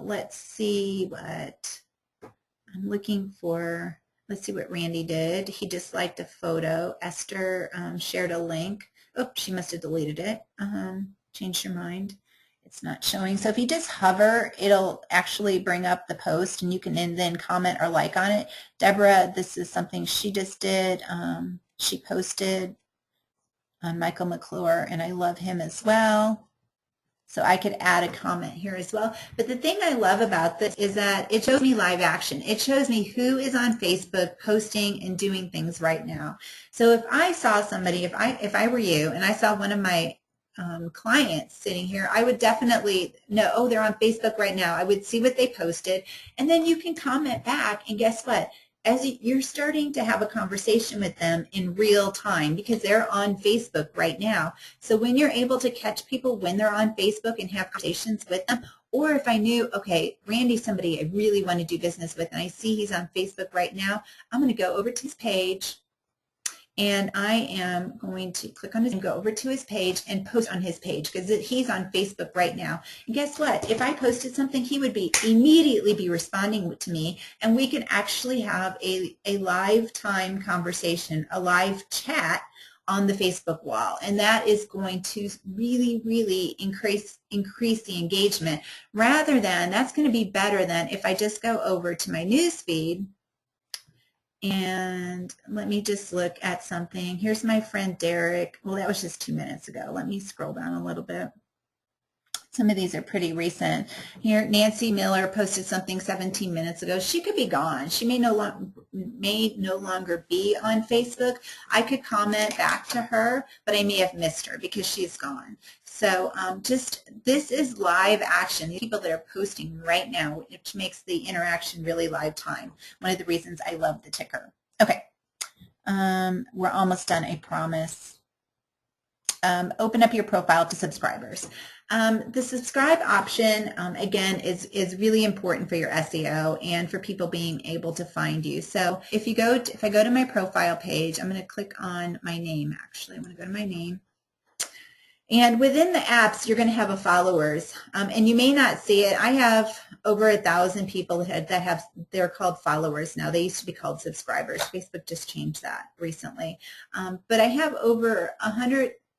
Let's see what I'm looking for. Let's see what Randy did. He disliked a photo. Esther shared a link. Oh, she must have deleted it. Changed her mind. It's not showing. So if you just hover, it'll actually bring up the post, and you can then comment or like on it. Deborah, this is something she just did. She posted on Michael McClure, and I love him as well. So I could add a comment here as well. But the thing I love about this is that it shows me live action. It shows me who is on Facebook posting and doing things right now. So if I saw somebody, if I were you and I saw one of my clients sitting here, I would definitely know, oh, they're on Facebook right now. I would see what they posted, and then you can comment back, and guess what? As you're starting to have a conversation with them in real time, because they're on Facebook right now. So when you're able to catch people when they're on Facebook and have conversations with them, or if I knew, okay, Randy's somebody I really want to do business with, and I see he's on Facebook right now, I'm going to go over to his page, and I am going to click on his and go over to his page and post on his page, because he's on Facebook right now. And guess what? If I posted something, he would immediately be responding to me, and we can actually have a live time conversation, a live chat on the Facebook wall. And that is going to really, really increase the engagement, rather than, that's going to be better than if I just go over to my news feed. And let me just look at something. Here's my friend Derek. Well, that was just 2 minutes ago. Let me scroll down a little bit. Some of these are pretty recent. Here, Nancy Miller posted something 17 minutes ago. She could be gone. She may no longer be on Facebook. I could comment back to her, but I may have missed her because she's gone. So this is live action. These people that are posting right now, which makes the interaction really live time. One of the reasons I love the ticker. Okay, we're almost done, I promise. open up your profile to subscribers. The subscribe option, again, is really important for your SEO and for people being able to find you. So if I go to my profile page, I'm going to click on my name, actually. I'm going to go to my name. And within the apps, you're going to have a followers, and you may not see it. I have over 1,000 people they're called followers now. They used to be called subscribers. Facebook just changed that recently. But I have over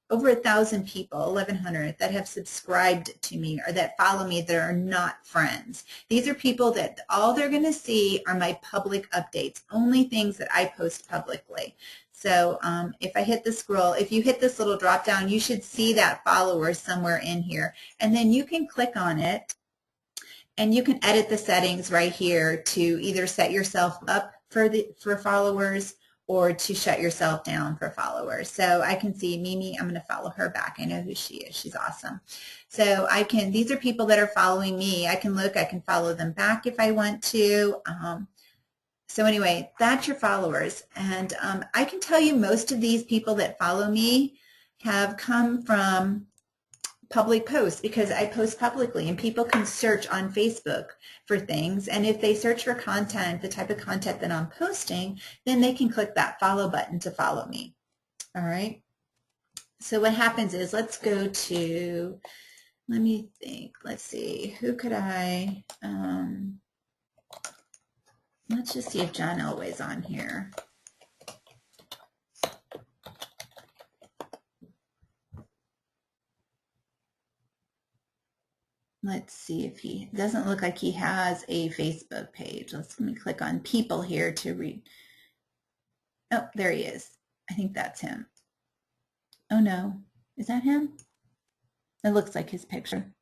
1,000 people, 1,100, that have subscribed to me or that follow me that are not friends. These are people that all they're going to see are my public updates, only things that I post publicly. So if I hit the scroll, if you hit this little drop down, you should see that follower somewhere in here. And then you can click on it and you can edit the settings right here to either set yourself up for followers or to shut yourself down for followers. So I can see Mimi, I'm going to follow her back. I know who she is. She's awesome. So these are people that are following me. I can follow them back if I want to. So anyway, that's your followers. And I can tell you most of these people that follow me have come from public posts because I post publicly and people can search on Facebook for things. And if they search for content, the type of content that I'm posting, then they can click that follow button to follow me. All right. So what happens is, let's go to, let me think, let's see, who could I, let's just see if John Elway's on here. Let's see if he doesn't look like he has a Facebook page. Let me click on people here to read. Oh, there he is. I think that's him. Oh no, is that him? It looks like his picture.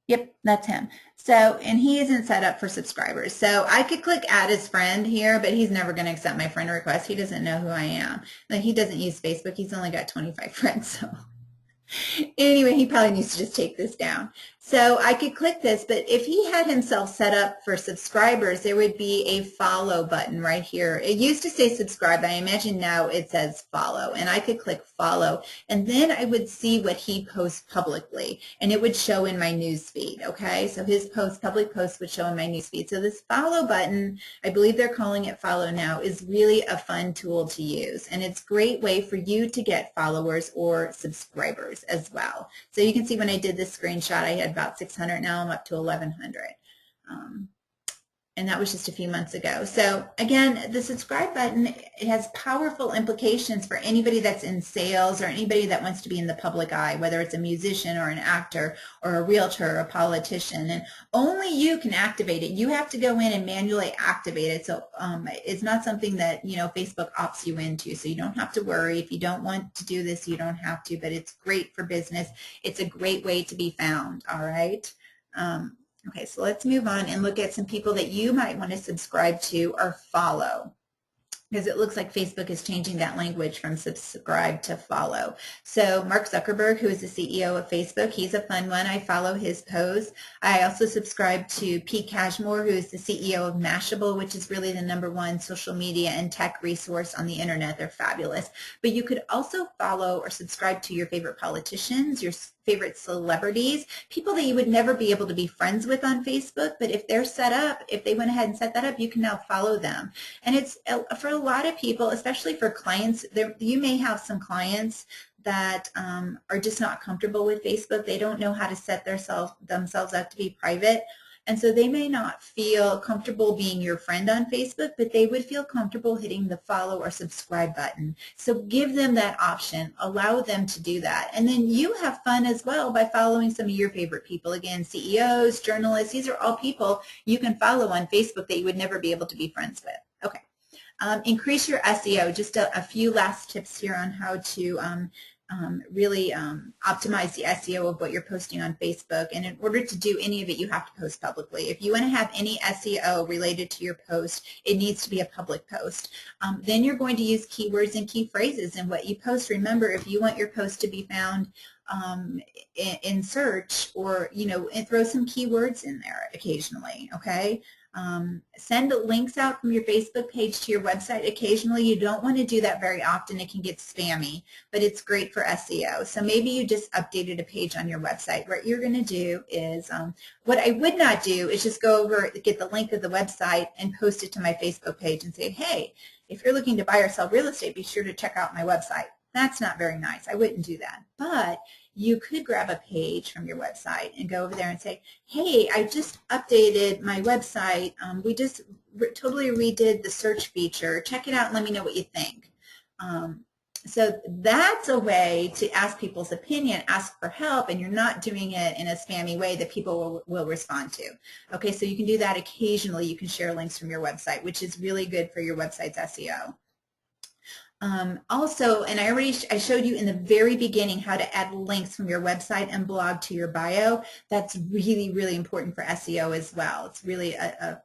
Yep, that's him. So, and he isn't set up for subscribers. So I could click add as friend here, but he's never going to accept my friend request. He doesn't know who I am. Like, he doesn't use Facebook. He's only got 25 friends. So anyway, he probably needs to just take this down. So I could click this, but if he had himself set up for subscribers, there would be a follow button right here. It used to say subscribe, but I imagine now it says follow, and I could click follow, and then I would see what he posts publicly, and it would show in my news feed, okay? So his public posts would show in my news feed. So this follow button, I believe they're calling it follow now, is really a fun tool to use, and it's a great way for you to get followers or subscribers as well. So you can see when I did this screenshot, I had about 600. Now I'm up to 1,100. And that was just a few months ago. So again, the subscribe button, it has powerful implications for anybody that's in sales or anybody that wants to be in the public eye, whether it's a musician or an actor or a realtor or a politician. And only you can activate it. You have to go in and manually activate it. So it's not something that, you know, Facebook opts you into. So you don't have to worry. If you don't want to do this, you don't have to, but it's great for business. It's a great way to be found. All right. Okay, so let's move on and look at some people that you might want to subscribe to or follow, because it looks like Facebook is changing that language from subscribe to follow. So Mark Zuckerberg, who is the CEO of Facebook, he's a fun one. I follow his posts. I also subscribe to Pete Cashmore, who is the CEO of Mashable, which is really the #1 social media and tech resource on the internet. They're fabulous. But you could also follow or subscribe to your favorite politicians, your favorite celebrities, people that you would never be able to be friends with on Facebook, but if they're set up, if they went ahead and set that up, you can now follow them. And it's for a lot of people, especially for clients, you may have some clients that are just not comfortable with Facebook. They don't know how to set themselves up to be private. And so they may not feel comfortable being your friend on Facebook, but they would feel comfortable hitting the follow or subscribe button. So give them that option. Allow them to do that. And then you have fun as well by following some of your favorite people. Again, CEOs, journalists, these are all people you can follow on Facebook that you would never be able to be friends with. Okay. Increase your SEO. Just a few last tips here on how to really optimize the SEO of what you're posting on Facebook. And in order to do any of it, you have to post publicly. If you want to have any SEO related to your post, it needs to be a public post. Then you're going to use keywords and key phrases in what you post. Remember, if you want your post to be found in search, or, you know, and throw some keywords in there occasionally, okay? Send links out from your Facebook page to your website occasionally. You don't want to do that very often. It can get spammy, but it's great for SEO. So maybe you just updated a page on your website. What you're going to do is, what I would not do is just go over, get the link of the website and post it to my Facebook page and say, hey, if you're looking to buy or sell real estate, be sure to check out my website. That's not very nice. I wouldn't do that. But you could grab a page from your website and go over there and say, hey, I just updated my website. We just totally redid the search feature. Check it out and let me know what you think. So that's a way to ask people's opinion, ask for help, and you're not doing it in a spammy way that people will respond to. Okay, so you can do that occasionally. You can share links from your website, which is really good for your website's SEO. Also, and I showed you in the very beginning how to add links from your website and blog to your bio. That's really, really important for SEO as well. It's really a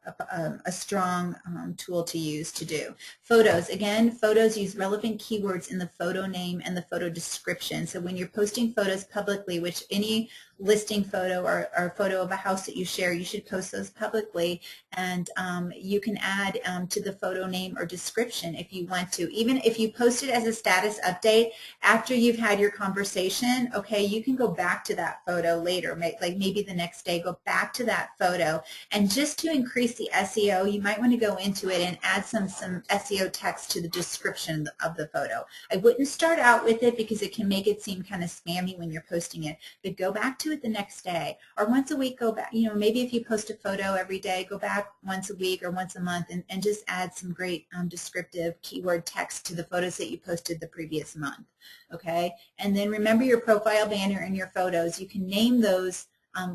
strong tool to use to do. Photos, again, photos use relevant keywords in the photo name and the photo description. So when you're posting photos publicly, which any listing photo or photo of a house that you share, you should post those publicly, and you can add to the photo name or description if you want to. Even if you post it as a status update after you've had your conversation, okay, you can go back to that photo later, like maybe the next day, go back to that photo, and just to increase the SEO, you might want to go into it and add some SEO text to the description of the photo. I wouldn't start out with it because it can make it seem kind of spammy when you're posting it, but go back to it the next day, or once a week, go back, maybe if you post a photo every day, go back once a week or once a month and just add some great descriptive keyword text to the photos that you posted the previous month, okay? And then remember your profile banner and your photos. You can name those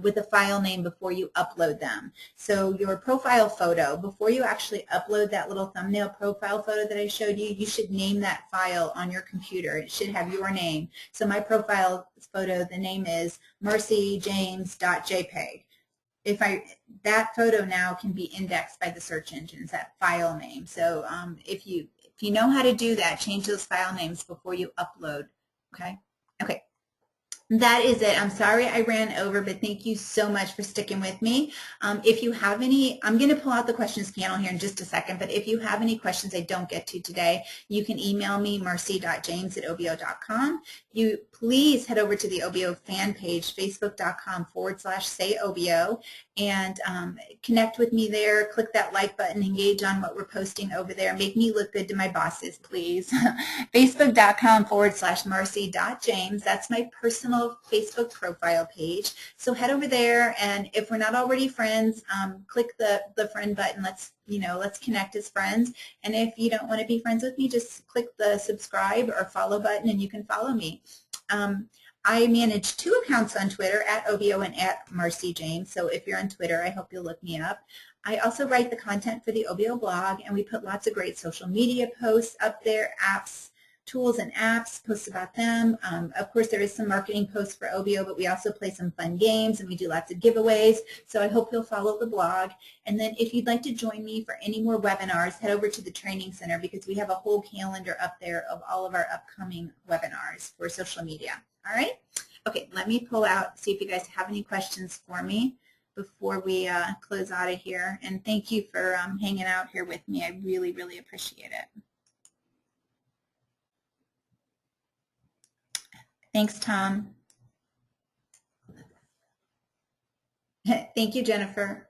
with a file name before you upload them. So your profile photo, before you actually upload that little thumbnail profile photo that I showed you, you should name that file on your computer. It should have your name. So my profile photo, the name is marcyjames.jpg. That photo now can be indexed by the search engines, that file name. So if you know how to do that, change those file names before you upload, okay? Okay. That is it. I'm sorry I ran over, but thank you so much for sticking with me. If you have any, I'm going to pull out the questions panel here in just a second, but if you have any questions I don't get to today, you can email me, marcy.james@obo.com. You please head over to the OBO fan page, facebook.com/sayobo, and connect with me there. Click that like button, engage on what we're posting over there. Make me look good to my bosses, please. facebook.com/marcy.james. That's my personal Facebook profile page. So head over there, and if we're not already friends, click the friend button. Let's connect as friends. And if you don't want to be friends with me, just click the subscribe or follow button and you can follow me. I manage 2 accounts on Twitter, @OBO and @MarcyJames. So if you're on Twitter, I hope you'll look me up. I also write the content for the OBO blog, and we put lots of great social media posts up there, apps, tools and apps, posts about them. Of course, there is some marketing posts for OBO, but we also play some fun games, and we do lots of giveaways. So I hope you'll follow the blog. And then if you'd like to join me for any more webinars, head over to the Training Center, because we have a whole calendar up there of all of our upcoming webinars for social media. All right? Okay, let me pull out, see if you guys have any questions for me before we close out of here. And thank you for hanging out here with me. I really, really appreciate it. Thanks, Tom. Thank you, Jennifer.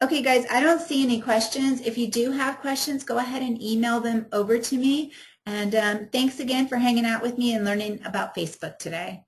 Okay, guys, I don't see any questions. If you do have questions, go ahead and email them over to me. And thanks again for hanging out with me and learning about Facebook today.